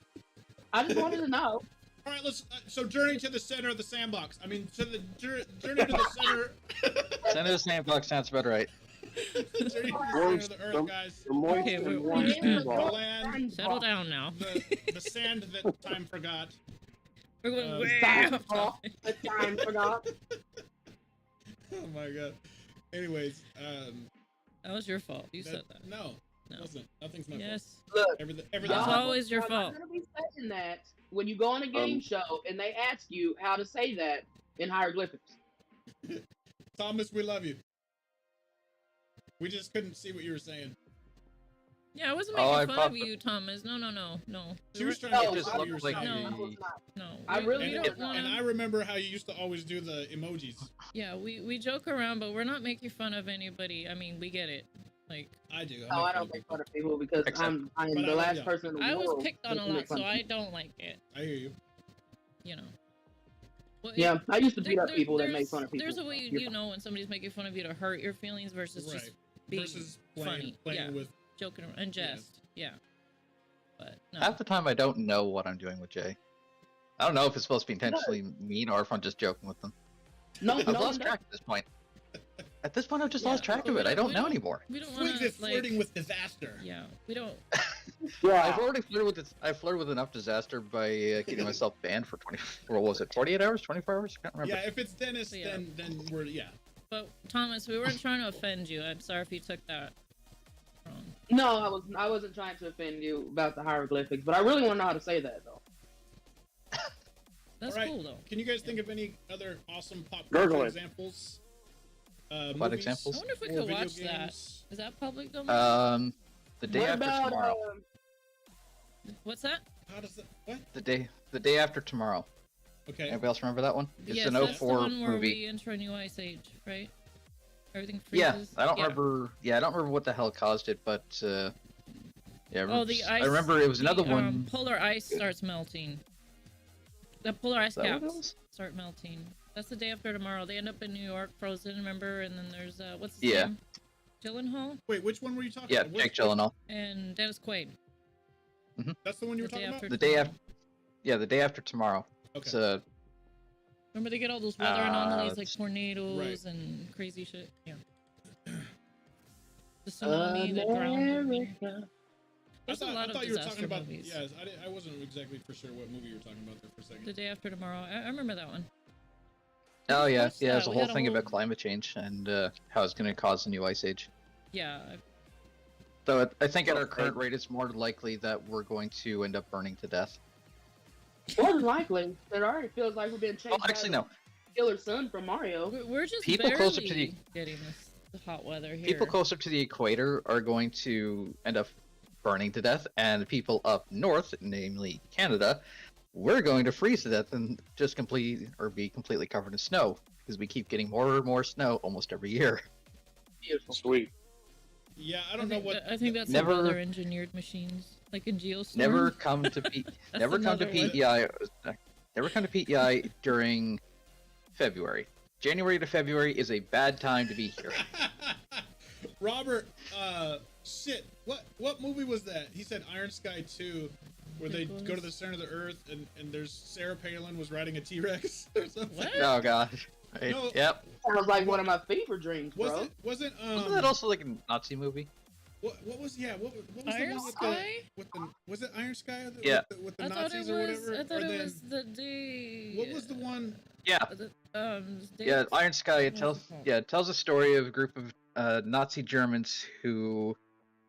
I just wanted to know. All right, let's. So, journey to the center of the sandbox. I mean, to the journey to the center. Senator Sandbox sounds about right. Journey to the center of Moist, the earth, guys. The moist Okay, and we're- warm we're- The sandbox. land, settle down now. the sand that time forgot. We're going Uh, way Time off forgot. topic. The time forgot. Oh my god. Anyways, That was your fault. You said that. No, No. it wasn't. Nothing's my Yes. Look, fault. Everything. That's y'all- always your y'all fault. not gonna be saying that when you go on a game show and they ask you how to say that in hieroglyphics. Thomas, we love you. We just couldn't see what you were saying. Yeah, I wasn't Oh, making I fun thought of you, Thomas. No. She was trying No, to just get what looked you were like saying. No. I was not. No. I really we And, don't don't want and I to. remember how you used to always do the emojis. Yeah, we joke around, but we're not making fun of anybody. I mean, we get it. Like, I do. No, I don't make fun of people because Except- I'm But the I- last yeah. person in the I was world picked on that a can lot, make fun so of I people. don't like it. I hear you. You know. Well, Yeah, I used to beat up there- people that there's- make fun of people. There's a way You're you know when somebody's making fun of you to hurt your feelings versus Right. just being Versus funny. playing Yeah. with. joking around and Yeah. jest. Yeah. But no. Half the time I don't know what I'm doing with Jay. I don't know if it's supposed to be intentionally mean or if I'm just joking with them. No, I've no, lost no. track at this point. At this point, I've just Yeah, lost track but of we it. I don't- don't we know don't- anymore. We don't want Swigs to is flirting with disaster. Yeah, we don't. Yeah. I've already flirted with this. I flirted with enough disaster by getting myself banned for 20. What was it? 48 hours? 24 hours? I can't remember. Yeah, if it's Dennis, Yeah. then we're But Thomas, we weren't trying to offend you. I'm sorry if you took that wrong. No, I wasn't trying to offend you about the hieroglyphics, but I really want to know how to say that though. That's All right. cool though. Can you guys think of any other awesome pop Gurgle culture it. examples? What Movies examples? I wonder if we or could video watch that. games? Is that public domain? The day What after about tomorrow. What's that? How does that? What? The day after tomorrow. Okay. Anybody else remember that one? It's Yes, an that's the 04 one where movie. we enter a new ice age, right? Everything Yeah, freezes. I don't remember. Yeah, I don't remember what the hell caused it, but yeah. Oh, the ice. I remember it was another the, one. Polar ice starts melting. The polar ice Is that what it caps was? start melting. That's the day after tomorrow. They end up in New York, frozen. Remember? And then there's what's his Yeah. name? Gyllenhaal Wait, which one were you talking Yeah, about? Jake Gyllenhaal. and Dennis Quaid. That's the one you were The day talking after about? The day tomorrow. after, yeah, the day after tomorrow. It's Okay. Remember they get all those weather anomalies like it's- tornadoes Right. and crazy shit. Yeah. The tsunami, the ground. America. There's a lot I of thought you were talking disaster about. movies. Yeah, I wasn't exactly for sure what movie you were talking about there for a second. The day after tomorrow. I remember that one. Oh We yeah, watched yeah. There's that. a We whole had a thing whole- about climate change and how it's going to cause a new ice age. Yeah. So I think at Oh, our current thank- rate, it's more likely that we're going to end up burning to death. More than likely, it already feels like we've been chased Oh, actually, by no. the killer sun from Mario. We're just People barely closer to the- getting the hot weather here. People closer to the equator are going to end up burning to death, and people up north, namely Canada, we're going to freeze to death and just be completely covered in snow because we keep getting more and more snow almost every year. Beautiful. Sweet. Yeah, I don't know what. I think that's Never- the weather engineered machines, like in Geostorm. Never come to never come to another one. PEI. Never come to PEI during February. January to February is a bad time to be here. Robert, shit. What movie was that? He said Iron Sky 2, where they go to the center of the earth and there's Sarah Palin was riding a T-Rex or something. What? Oh gosh. Right. No. Yep. Sounds like one of my fever dreams, bro. Wasn't Wasn't that also like a Nazi movie? what was what was Iron the one Sky? with the was it Iron Sky Yeah. with the I thought it Nazis or was. whatever? I thought or it then, was the day. what was the one? Yeah. Yeah, Iron Sky. It tells it tells a story of a group of Nazi Germans who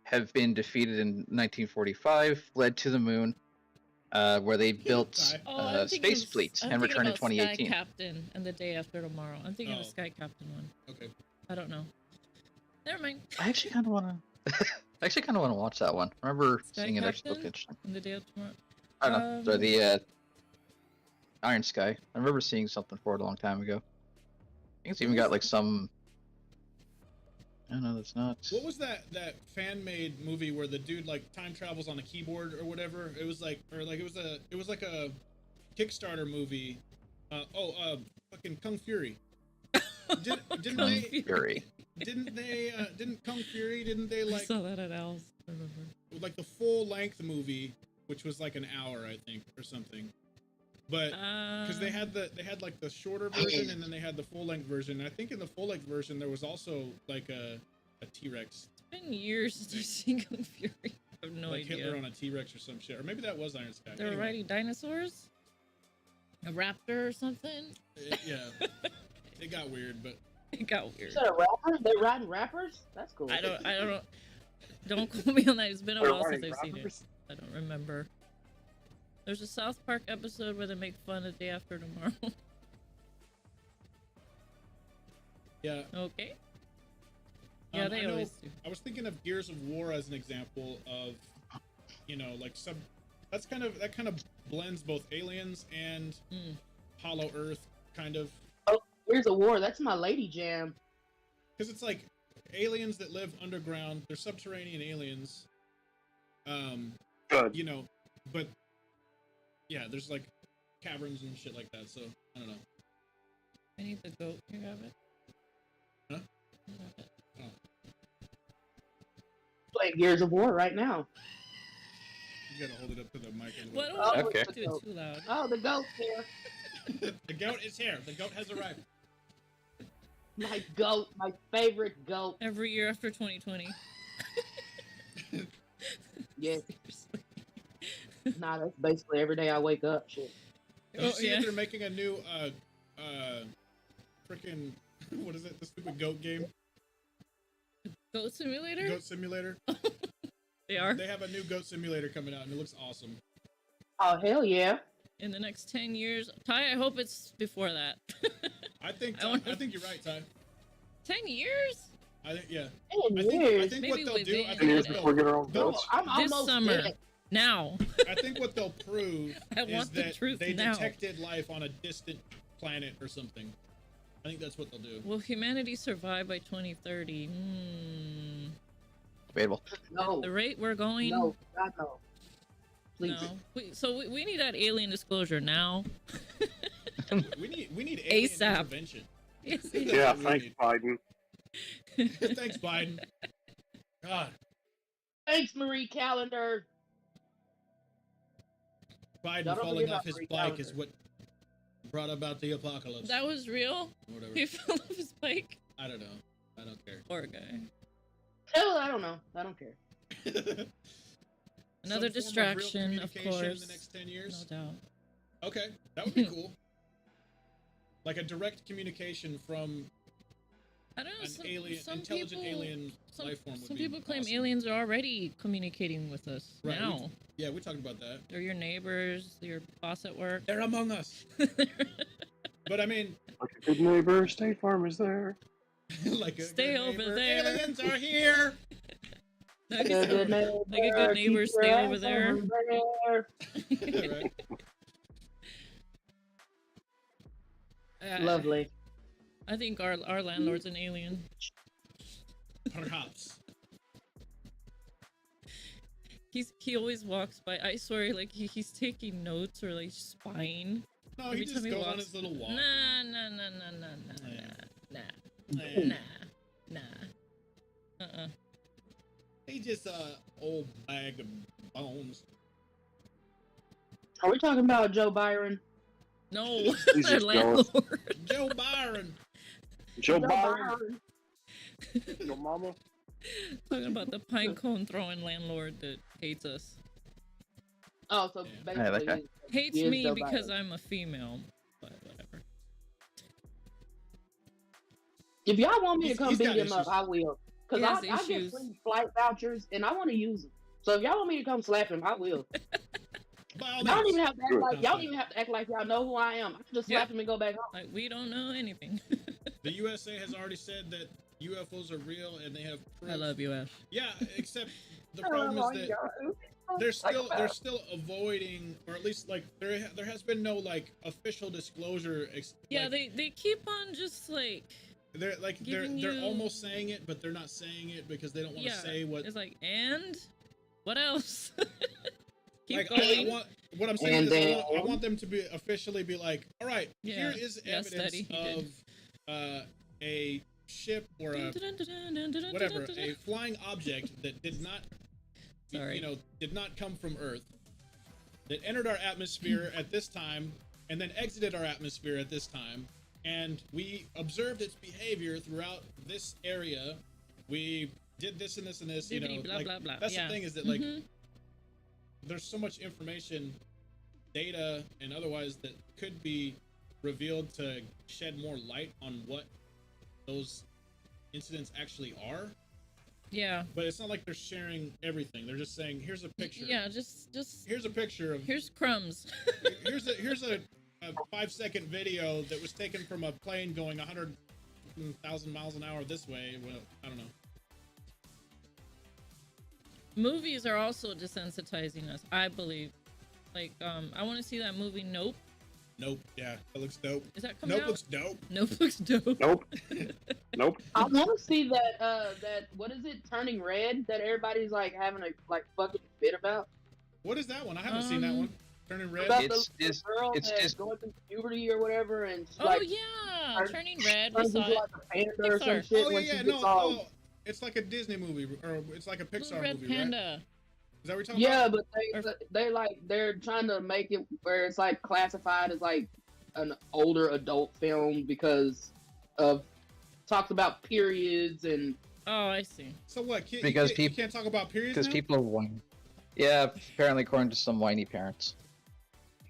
have been defeated in 1945, fled to the moon, where they built Oh, space fleets and returned in 2018. Sky Captain and the day after tomorrow. I'm thinking of Oh. Sky Captain one. Okay. I don't know. Never mind. I actually kind of want to. I actually kind of want to watch that one. I remember Sky seeing it actually looked Captain? interesting. And the day after tomorrow. I don't know. So Um, the Iron Sky. I remember seeing something for it a long time ago. I think it's even got like some. I don't know. That's not. What was that fan made movie where the dude like time travels on a keyboard or whatever? It was like it was like a Kickstarter movie. Fucking Kung Fury. Didn't Kung they? Fury. Didn't Kung Fury? Didn't they I like saw that at Al's. I remember. like the full length movie, which was like an hour, I think, or something. But because they had like the shorter version and then they had the full length version. And I think in the full length version there was also like a T-Rex, It's been years since I've seen Kung Fury. I have no like idea. Hitler on a T-Rex or some shit, or maybe that was Iron Sky. They were Anyway, riding dinosaurs? A raptor or something? yeah, it got weird, but It got weird. Is that a rapper? They riding rappers? That's cool. I don't know. Don't quote me on that. It's been a They're while since riding I've seen it. rappers? I don't remember. There's a South Park episode where they make fun of Day After Tomorrow. yeah. Okay. Yeah, they I know- always do. I was thinking of Gears of War as an example of, like that kind of blends both aliens and Mm. Hollow Earth, kind of, Here's a war. That's my lady jam. because it's like aliens that live underground. They're subterranean aliens. Good. But yeah, there's like caverns and shit like that. So I don't know. I need the goat. You have it? Huh? You have it. Playing Gears of War right now. You gotta hold it up to the mic. A Well, I little don't want Okay. to do it too loud. Oh, the goat's here. bit. The goat is here. The goat has arrived. My goat. My favorite goat. Every year after 2020. Yes. Seriously. Nah, that's basically every day I wake up. Shit. Did you Oh, see yeah. that they're making a new freaking what is it? The stupid goat game, Goat Simulator? Goat Simulator. They are? They have a new goat simulator coming out, and it looks awesome. Oh, hell yeah. In the next 10 years. Ty, I hope it's before that. I think I wanna- I think you're right, Ty. 10 years? I think yeah. 10 I years. think Maybe what they'll with do. I Van. think, 10 years what before we they'll, get our own they'll- goats. I'm This almost summer. dead. Now. I think what they'll prove I is want the that truth they now. detected life on a distant planet or something. I think that's what they'll do. Will humanity survive by 2030? Debatable. No. The rate we're going? No. God, no. Please. No. We need that alien disclosure now. We need alien ASAP. intervention. Yes, Yeah, what we thanks, need. Biden. Thanks, Biden. God. Thanks, Marie Calendar. Biden Y'all don't falling forget off about his free bike is calendar. what brought about the apocalypse. That was real. Whatever. He fell off his bike. I don't know. I don't care. Poor guy. Hell, I don't know. I don't care. Another Some form distraction, real of communication course. In the next 10 years. No doubt. Okay, that would be cool. Like a direct communication from I don't know. an alien, some intelligent people, alien some, life form. Would some be people claim awesome. aliens are already communicating with us Right, now. Yeah, we talked about that. They're your neighbors, your boss at work. They're among us. But I mean, Like a good neighbor, State Farm is there. like a Stay good over neighbor, there. aliens are here. Like Like a good neighbor, like a good neighbor, keep your stay ass over there. Right? Lovely. I think our landlord's an alien. Perhaps. He always walks by. I swear, like he's taking notes or like spying. No, Every he just time he goes on walks- his little walk. Nah. He just old bag of bones. Are we talking about Joe Byron? No, He's our just jealous. landlord. Joe Byron. Joe Byron, your mama. Talking about the pine cone throwing landlord that hates us. Oh, so Yeah. Yeah, that basically, guy. Hates He is me Joe because Byron. I'm a female. But whatever. if y'all want me to He's- come he's beat got him up, issues. I will. Because He has I get issues. free flight vouchers and I want to use them. So if y'all want me to come slap him, I will. By all Y'all don't means. even have to act Good. like y'all don't even have to act like y'all know who I am. I can just slap him and go back home. Like we don't know anything. The USA has already said that UFOs are real and they have proof. I love you, Ash. Yeah, except the problem is that they're still avoiding, or at least like there has been no like official disclosure. Yeah, like, they keep on just like they're giving they're you- almost saying it, but they're not saying it because they don't want to say what. It's like, and what else? Keep Like going. I want what I'm saying And is then- I want them to be officially be like, all right, Yeah. here is Yeah, evidence steady, he did. of a ship or a whatever, a flying object that did not, Sorry. did not come from Earth, that entered our atmosphere at this time and then exited our atmosphere at this time, and we observed its behavior throughout this area. We did this and this and this, Bibbidi blah, like, blah, blah. that's Yeah. the thing is that like Mhm. there's so much information, data and otherwise that could be revealed to shed more light on what those incidents actually are. Yeah. But it's not like they're sharing everything. They're just saying, here's a picture. Yeah, just Here's a picture of. here's crumbs. Here's a 5-second video that was taken from a plane going 100,000 miles an hour this way. Well, I don't know. Movies are also desensitizing us, I believe. Like, I want to see that movie Nope. Nope. Yeah, that looks dope. Is that coming Nope out? looks dope. Nope looks dope. Nope. Nope. I want to see that what is it, Turning Red, that everybody's like having a like fucking fit about. What is that one? I haven't seen that one. Turning Red. About It's the just- girl it's that's just- going through puberty or whatever, and she's Oh like yeah, turn- Turning Red. We turns saw into it. like a panda or some Pixar. shit Oh when yeah, she no, gets all. oh, it's like a Disney movie, or it's like a Pixar Blue Red movie, right? Panda. Is that what you're talking Yeah, about? but they're trying to make it where it's like classified as like an older adult film because of talks about periods and Oh, I see. So what? Because you peop- can't talk about periods Because now? people are whiny. Yeah, apparently according to some whiny parents.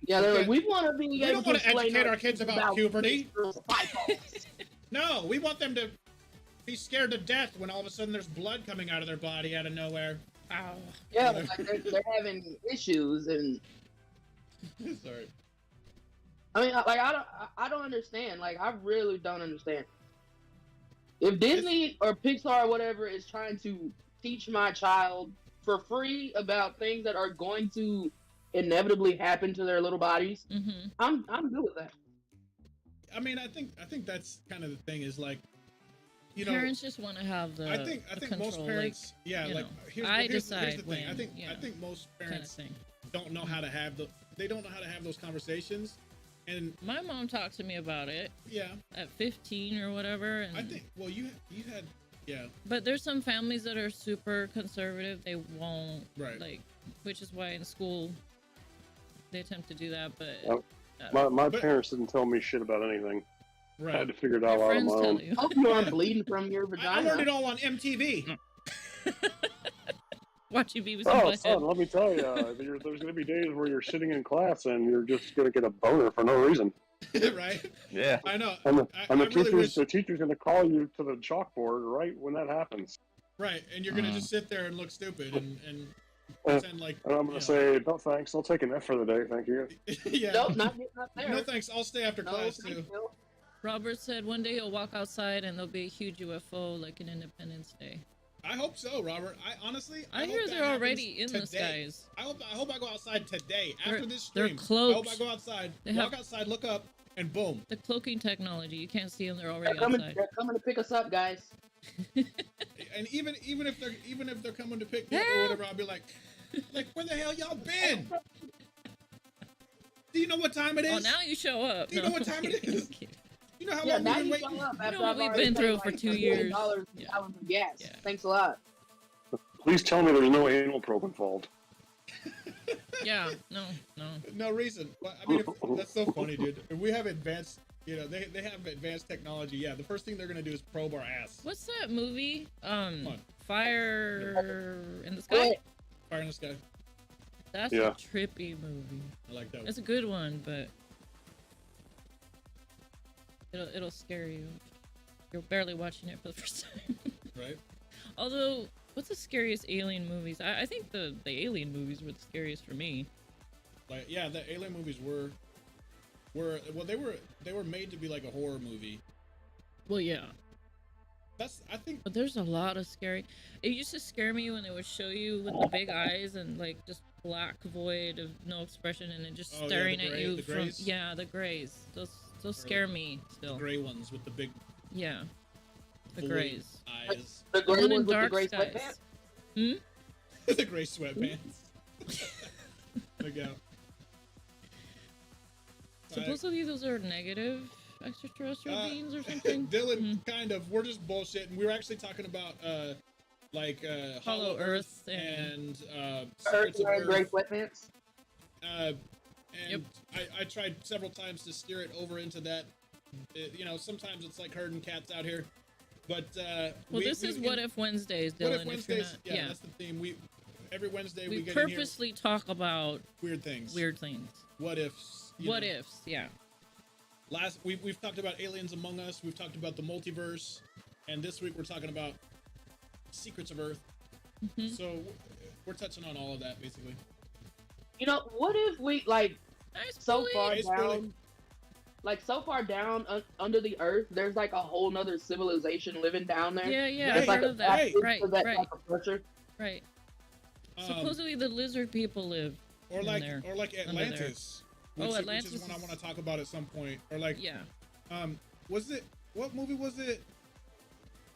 yeah, they're Okay. like, we want to be We able don't to wanna explain educate our kids about puberty. cycles. No, we want them to be scared to death when all of a sudden there's blood coming out of their body out of nowhere. Ow. Yeah, like they're having issues, and Sorry. I mean, like I don't understand. Like I really don't understand. If Disney or Pixar or whatever is trying to teach my child for free about things that are going to inevitably happen to their little bodies, Mm-hmm. I'm good with that. I mean, I think that's kind of the thing is like, you know, Parents just want to have the. I think the most control, parents, yeah, you like know, here's, I here's the decide thing. I when, think yeah, most kind of parents thing. don't know how to have they don't know how to have those conversations, and My mom talked to me about it yeah, at 15 or whatever, and I think you had yeah, but there's some families that are super conservative. They won't right. like, which is why in school they attempt to do that, but Oh, my But- parents didn't tell me shit about anything. I had Right. to figure it your out on friends my tell own. you. Hope you aren't bleeding from your I vagina. learned it all on MTV. Watching Beavis and Oh, son, Butthead. let me tell you, there's going to be days where you're sitting in class and you're just going to get a boner for no reason. Right? Yeah. I know. And the, I and the really wish. the teacher's going to call you to the chalkboard right when that happens. Right, and you're gonna just sit there and look stupid and Uh, pretend like. And I'm going to say, no thanks, I'll take an F for the day, thank you. Yeah. Nope, not getting up there. No thanks. I'll stay after No, class thank too. you. Robert said one day he'll walk outside and there'll be a huge UFO like an Independence Day. I hope so, Robert. I honestly. I hope hear that they're happens already in the today. skies. I hope I go outside today after They're- this they're stream. I cloaked. hope I go outside, They walk have- outside, look up, and boom. The cloaking technology, you can't see them, they're They're already coming, outside. they're coming to pick us up, guys. And even if they're coming to pick me up or whatever, I'll be like where the hell y'all been? Do you know what time it is? Oh, now you show up. Do you know what time it is? You know how Yeah, long now we've you been show waiting? up after what I've we've already been paid, through like, for 2 $1 years. million for Yeah. gallons of gas. Yeah. Thanks a lot. Please tell me there's no anal probe involved. Yeah, no. No reason. But, I mean, that's so funny, dude. If we have advanced, they have advanced technology. Yeah, the first thing they're gonna do is probe our ass. What's that movie? on. Fire in the Sky? Fire in the sky. That's Yeah. a trippy movie. I like that one. It's a good one, but it'll scare you. You're barely watching it for the first time. Right? Although, what's the scariest alien movies? I think the alien movies were the scariest for me. Like, yeah, the alien movies were they were made to be like a horror movie. Well, yeah. I think But there's a lot of scary. It used to scare me when they would show you with the big eyes and like just black void of no expression and it just Oh, yeah, staring the at gray- you the from grays? the grays. Those scare me the still. gray ones with the big Yeah, the void grays. eyes. The gray One in ones with the Dark gray Skies. sweatpants. The gray sweatpants. Look out. Supposedly those are negative extraterrestrial beings or something. Dylan, kind of. We're just bullshitting. We were actually talking about Hollow Earth and Secrets of Wearing gray Earth. sweatpants. And Yep. I tried several times to steer it over into that. Sometimes it's like herding cats out here. But Well, this is What If Wednesdays, Dylan. What if if you're Wednesdays? not- Yeah, that's the theme. Every Wednesday we we get in here purposely talk about weird things. weird things. What ifs? What ifs? Yeah. We've talked about aliens among us. We've talked about the multiverse, and this week we're talking about Secrets of Earth. Mhm. So we're touching on all of that basically. What if we like Nice so bully. far Nice down, bully. like so far down under the earth? There's like a whole nother civilization living down there. Yeah, Right, I heard of that. right. Right, that right, type of pressure. right. Um, Supposedly the lizard people live or in like there. or like there. Atlantis. Which Atlantis is one I is- want to talk about at some point. Or like Yeah. What movie was it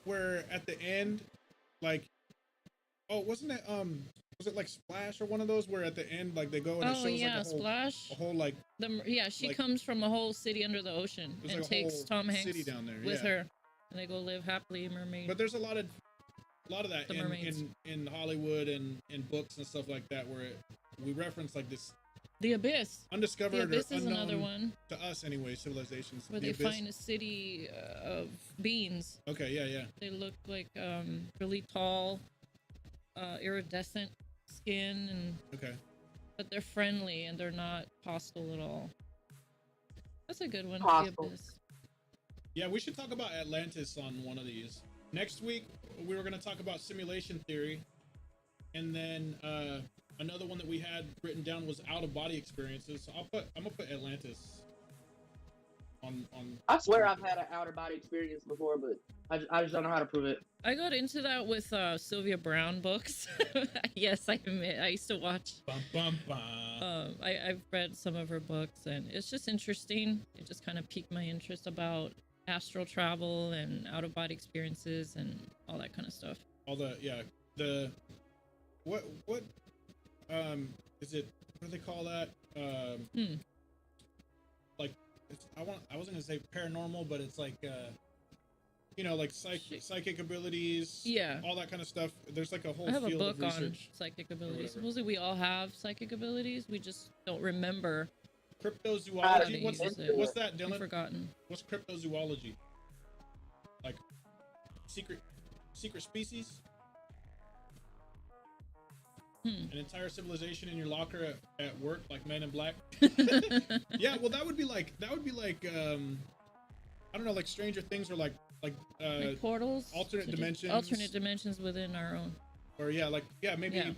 where at the end, like, wasn't it was it like Splash or one of those where at the end like they go and it Oh shows yeah, like Splash. a whole like She like- comes from a whole city under the ocean there's and like a takes whole Tom Hanks city down there with yeah. her, and they go live happily mermaid. But there's a lot of that The in, mermaids. in Hollywood and in books and stuff like that where we reference like this The Abyss. The undiscovered Abyss or is unknown another one to us anyway civilizations. where The they Abyss. find a city of beings. Okay, yeah. They look like really tall, iridescent skin, and Okay. but they're friendly and they're not hostile at all. That's a good one. The Hostile. Abyss. Yeah, we should talk about Atlantis on one of these. Next week, we were going to talk about simulation theory. And then another one that we had written down was out-of-body experiences. So I'm going to put Atlantis on. I swear I've had an outer body experience before, but I just don't know how to prove it. I got into that with Sylvia Brown books. Yes, I admit I used to watch. Bum, bum, bum. I've read some of her books, and it's just interesting. It just kind of piqued my interest about astral travel and out of body experiences and all that kind of stuff. All the what is it? What do they call that? Like I wasn't gonna say paranormal, but it's like like Shit. psychic abilities, Yeah. all that kind of stuff. There's like a whole I have a field of book on research. psychic whatever. abilities. Supposedly we all have psychic abilities. We just don't remember. Cryptozoology. Use it. What's that, We've Dylan? forgotten. What's cryptozoology? Like secret species? An entire civilization in your locker at work, like Men in Black. Yeah, well, that would be like I don't know, like Stranger Things, or like Like portals. alternate dimensions. Alternate dimensions within our own. Or maybe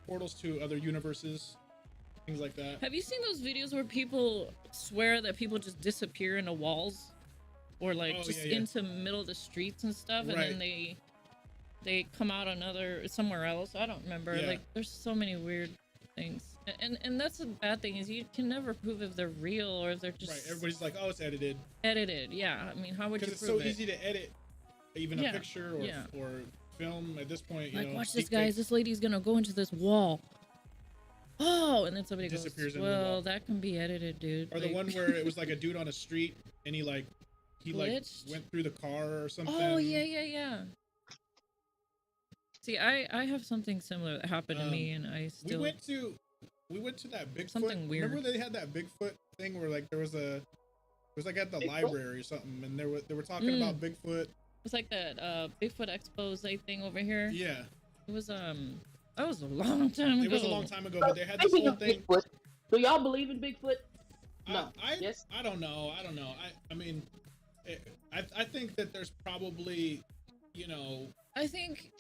portals to other universes, things like that. Have you seen those videos where people swear that people just disappear into walls, or like into middle of the streets and stuff, and then they come out somewhere else? I don't remember. Yeah. Like, there's so many weird things, and that's the bad thing, is you can never prove if they're real or if they're just Everybody's like, oh, it's edited. Yeah, I mean, how would you Because prove it's so it? easy to edit even a picture or film at this point. Like, watch this, deepfake. guys. This lady's gonna go into this wall. Oh, and then somebody Disappears goes, into the wall. well, that can be edited, dude. Or the one where it was like a dude on a street and he Glitched? went through the car or something. Oh, yeah. See, I have something similar that happened to me, and I still... We went to that Bigfoot. Something weird. Remember they had that Bigfoot thing where like it was like at the library or something, and they were talking about Bigfoot. It's like that Bigfoot expose thing over here. Yeah. It was that was a long time ago. It was a long time ago, but they had this Speaking whole of thing. Bigfoot, do y'all believe in Bigfoot? No. Yes. I don't know. I mean, I think that there's probably, I think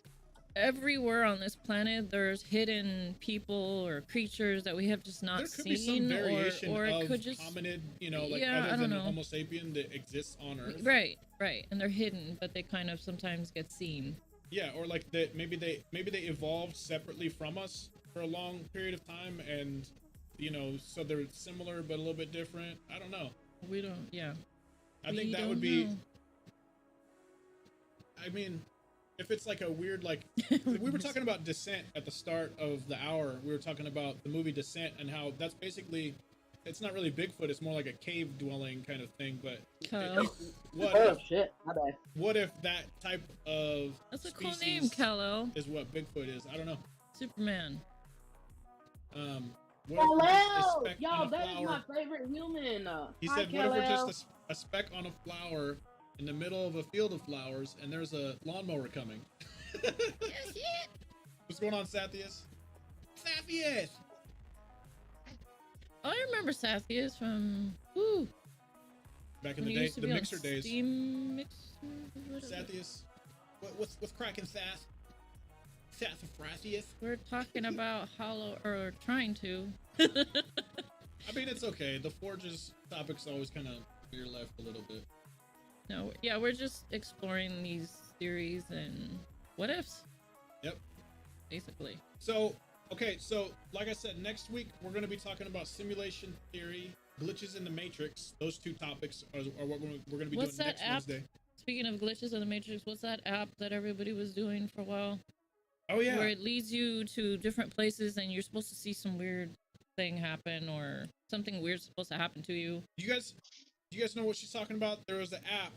everywhere on this planet there's hidden people or creatures that we have just not there could seen, be some variation or it of could just hominid, I other don't than know. Homo sapien that exists on Earth. Right, and they're hidden, but they kind of sometimes get seen. Yeah, or like that maybe they evolved separately from us for a long period of time, and so they're similar but a little bit different. I don't know. We don't. Yeah. I think that would be. I mean, if it's like a weird we were talking about Descent at the start of the hour. We were talking about the movie Descent and how that's basically, it's not really Bigfoot. It's more like a cave dwelling kind of thing. But Shit, my bad. What if that type of That's a cool name, Kal-El. is what Bigfoot is? I don't know. Superman. What if we're just a Kal-El! speck Y'all, on a that is flower? my favorite human. He Hi, said, what if we're Kal-El. just a speck on a flower in the middle of a field of flowers, and there's a lawnmower coming? What's going on, Sathius? Sathius! Oh, I remember Sathius from Back in when the he day, used to the be on mixer days. Steam Mixer, whatever. Sathius, what's cracking, Sath? Sathafrasius? We're talking about trying to. I mean, it's okay. The Forge's topics always kind of veer left a little bit. No, yeah, we're just exploring these theories and what ifs. Yep. Basically. So, okay, so like I said, next week we're going to be talking about simulation theory, glitches in the Matrix. Those two topics are what we're going to be What's doing that next app? Wednesday. Speaking of glitches in the Matrix, what's that app that everybody was doing for a while? Oh yeah. Where it leads you to different places and you're supposed to see some weird thing happen or something weird's supposed to happen to you. Do you guys know what she's talking about? There was an app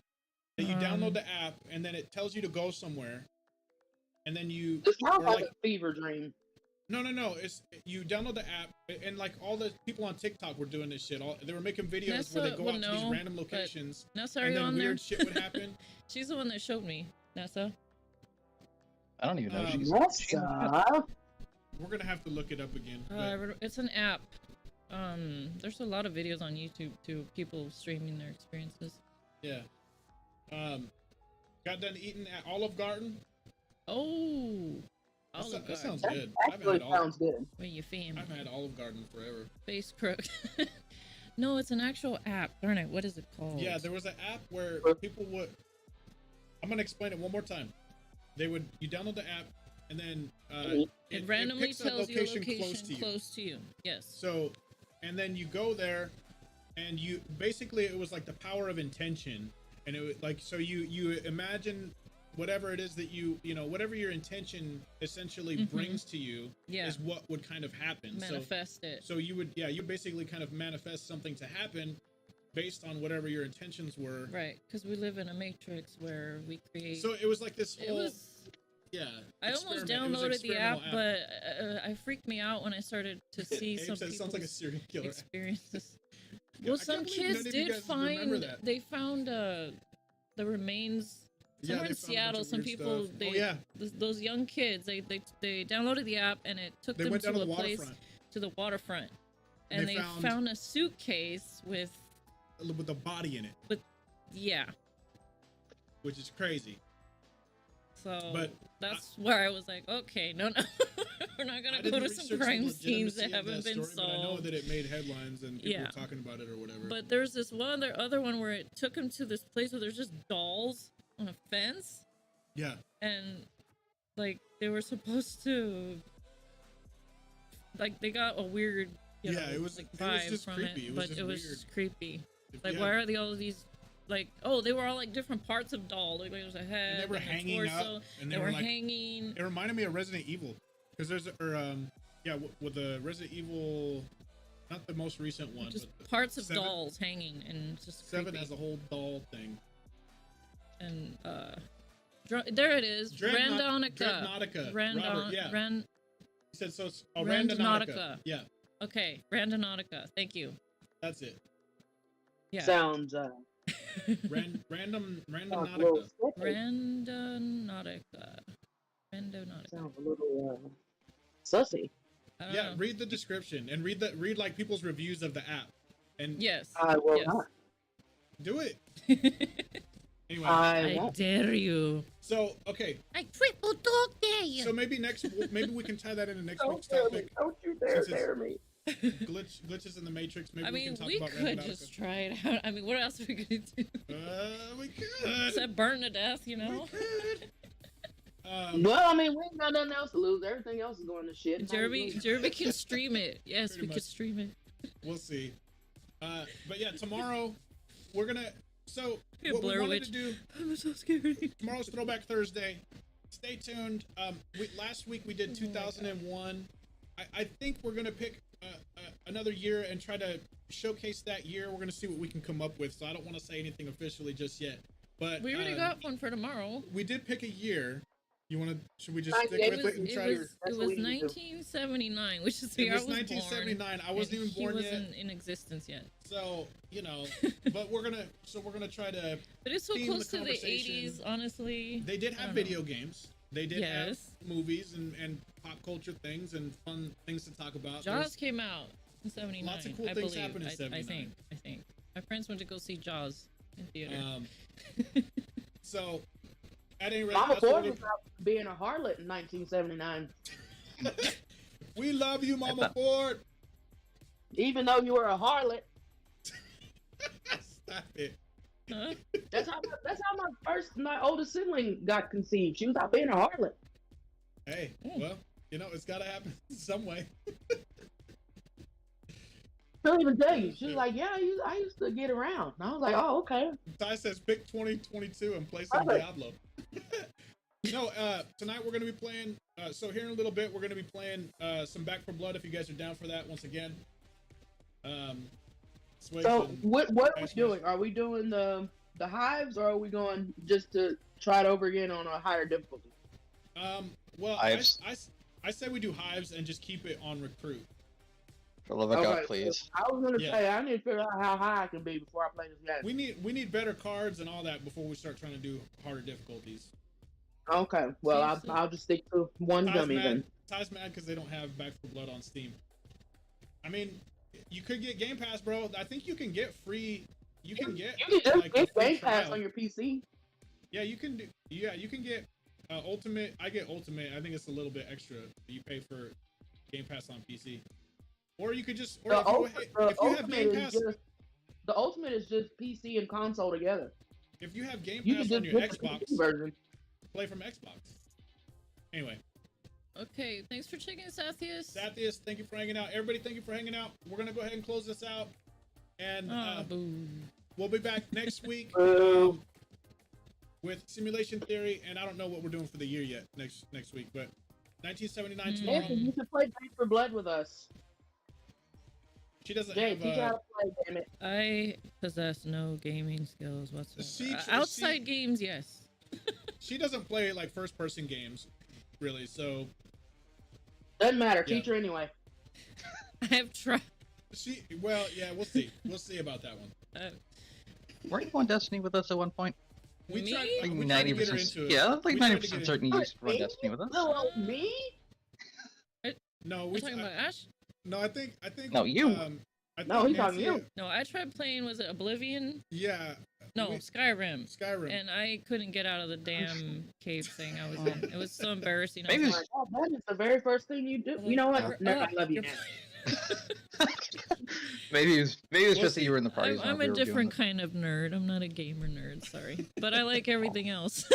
that you download the app and then it tells you to go somewhere, and then you. It sounds like a fever dream. No. It's you download the app, and like all the people on TikTok were doing this shit. They were making videos where they go out to these random locations, Nessa, are and you then on weird there? shit would happen. She's the one that showed me, Nessa. I don't even know. Nessa. We're gonna have to look it up again. But It's an app. There's a lot of videos on YouTube too, people streaming their experiences. yeah. Got done eating at Olive Garden. Oh, That Olive Garden. sounds That good. actually sounds good. Where you fam? I've had Olive Garden forever. Face crook. No, it's an actual app. Darn it, what is it called? Yeah, there was an app where people would. I'm gonna explain it one more time. You download the app, and then it randomly picks tells you a location close to you. Yes. So, and then you go there, and you basically it was like the power of intention, and it was like so you imagine whatever it is that whatever your intention essentially brings to you is what would kind of happen. Manifest it. So you would you basically kind of manifest something to happen, based on whatever your intentions were. Right, because we live in a matrix where we create. So it was like this whole. It was. Yeah. I almost downloaded the app, but I freaked me out when I started to see some people's sounds like a serial killer experiences. Well, some kids did find. They found the remains somewhere in Seattle. Some people, those young kids, they downloaded the app and it took them to a place to the waterfront, and they found a suitcase with a body in it. But yeah, which is crazy. So that's where I was like, okay, no, we're not gonna go to some crime scenes that haven't been solved. But I know that it made headlines and people were talking about it or whatever. But there's this other one where it took him to this place where there's just dolls on a fence. Yeah. And like they were supposed to, like they got a weird, it was like, vibe it was just from creepy. It, but it was just creepy. Like why are they all these? Like, oh, they were all like different parts of doll. Like there was a head, and they were hanging torso, up, and they were like, hanging. It reminded me of Resident Evil, because there's with the Resident Evil, not the most recent one, just but parts of dolls hanging and just 7 creepy. has a whole doll thing. And there it is, Randonautica. He said so. It's Randonautica. Yeah. Okay, Randonautica. Thank you. That's it. Yeah. Sounds Randonautica. Randonautica. Sounds a little sussy. Yeah, read the description and read like people's reviews of the app. And yes, I will not. Do it. Anyway, I dare you. So okay. I triple dog dare you. So maybe we can tie that into next week's topic. Don't you dare me. Glitches in the Matrix. Maybe we can talk about Randonautica. We could just try it out. I mean, what else are we gonna do? We could. Except burn to death, you know. We could. Well, I mean, we ain't got nothing else to lose. Everything else is going to shit. Jeremy can stream it. Yes, we could stream it. We'll see. But yeah, tomorrow we're gonna. So what we wanted to do. I'm so scared. Tomorrow's Throwback Thursday. Stay tuned. Last week we did 2001. I think we're gonna pick another year and try to showcase that year. We're gonna see what we can come up with. So I don't want to say anything officially just yet. But we already got one for tomorrow. We did pick a year. Should we just stick with it and try? It was 1979, which is the year I was 1979. Born, I wasn't even born yet. He wasn't in existence yet. So but we're gonna try to. But it's so close to the 80s, honestly. They did have video games. They did have movies and pop culture things and fun things to talk about. Jaws came out in 79. Lots of cool things happened in 79. I think. My friends went to go see Jaws in theater. So, at any rate, Mama Ford was out being a harlot in 1979. We love you, Mama Ford. Even though you were a harlot. Stop it. Huh? That's how my oldest sibling got conceived. She was out being a harlot. Hey, well, it's got to happen some way. She'll even tell you. She's like, yeah, I used to get around. And I was like, oh, okay. Ty says pick 2022 and play some Diablo. No, tonight we're going to be playing, so here in a little bit, we're going to be playing some Back 4 Blood if you guys are down for that once again. So what are we doing? Are we doing the hives, or are we going just to try it over again on a higher difficulty? Well, I say we do hives and just keep it on recruit. For love of God, please. So I was gonna say I need to figure out how high I can be before I play this game. We need better cards and all that before we start trying to do harder difficulties. Okay, well I'll just stick to one dummy then. Ty's mad because they don't have Back 4 Blood on Steam. I mean, you could get Game Pass, bro. I think you can get free. You can get Game Pass on your PC. Yeah, you can do. Yeah, you can get Ultimate. I get Ultimate. I think it's a little bit extra. You pay for Game Pass on PC. Or you could just, if you have Game Pass, the Ultimate is just PC and console together. If you have Game Pass on your Xbox, play from Xbox. Anyway. Okay, thanks for checking us out, Sathius, thank you for hanging out. Everybody, thank you for hanging out. We're gonna go ahead and close this out, and we'll be back next week with Simulation Theory. And I don't know what we're doing for the year yet next week, but 1979 tomorrow. You should play Back 4 Blood with us. She doesn't Jay, have. teach her how to play, damn it. I possess no gaming skills whatsoever. She- Outside she- games, yes. She doesn't play like first-person games, really. So Doesn't matter. Yeah. Teach her anyway. I have tried. well, yeah, we'll see. We'll see about that one. Weren't you on Destiny with us at one point? We Me? tried. Like we tried to get her 90%. into it. Yeah, like We tried to 90% get certain you used to run Me? Destiny with us. Little old me? No, We're we. talking about Ash? No, I think. No, you. I No, think he's talking Nancy- you. No, I tried playing, was it Oblivion? Yeah. No, we- Skyrim. Skyrim. And I couldn't get out of the damn cave thing I was in. It was so embarrassing. I Maybe was it's- Oh my God, that is the very first thing you do. You know what? No, I love you. You're- maybe it was We'll just that see. you were in the party. I'm a different kind of nerd. I'm not a gamer nerd, sorry. But I like everything else.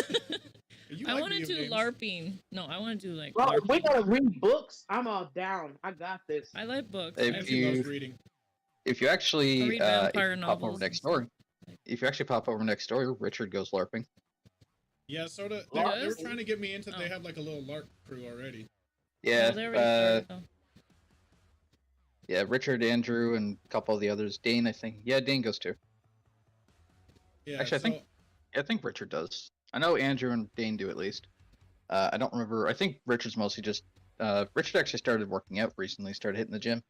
You I like want to video do games. LARPing. No, I want to do like Bro, if we LARPing. gotta read books, I'm all down. I got this. I like books. If I- Nancy you- loves reading. If you actually I read if vampire you pop over novels next and door, if you actually pop over next door, Richard goes LARPing. Yeah, sort of. Oh, They were yes? trying to get me into. They Oh. have like a little LARP crew already. Yeah, Oh, they already started, though. yeah, Richard, Andrew, and a couple of the others. Dane, I think. Yeah, Dane goes too. Yeah. Actually, I think Richard does. I know Andrew and Dane do at least. I don't remember. I think Richard's mostly just. Richard actually started working out recently. Started hitting the gym,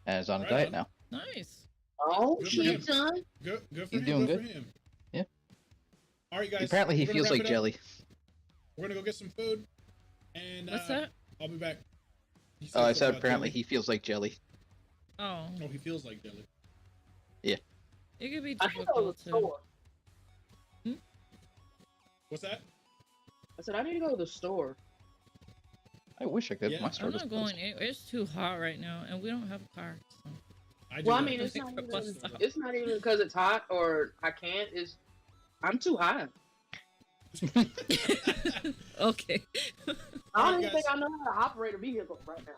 and is on a Right diet on. now. Nice. Oh, Good for shit, him. son. Good for He's him. doing good good. for him. Yeah. All right, guys. Apparently, he we're gonna feels wrap like it up. jelly. We're gonna go get some food, and What's that? I'll be back. He Oh, I something said about apparently jelly. he feels like jelly. Oh, Oh, he feels like jelly. it could be I need to go to difficult the to. store. What's that? I said I need to go to the store. I wish I could. Yeah. My store I'm doesn't not close. going. It's too hot right now, and we don't have a car. So. I do. Well, I like mean, that. it's not Like a even. bus stop. It's not even because it's hot or I can't. It's I'm too high. Okay. I Alright, don't even guys. think I know how to operate a vehicle right now.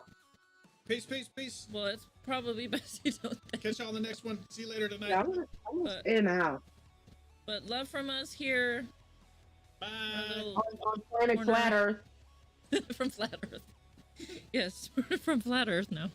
Peace, peace, peace. Well, it's probably best you don't. Catch y'all on the next one. See you later tonight. Yeah, I'm gonna But- stay in the house. But love from us here. Bye. a little- On planet We're Flat not- Earth. from Flat Earth. Yes, we're from Flat Earth now.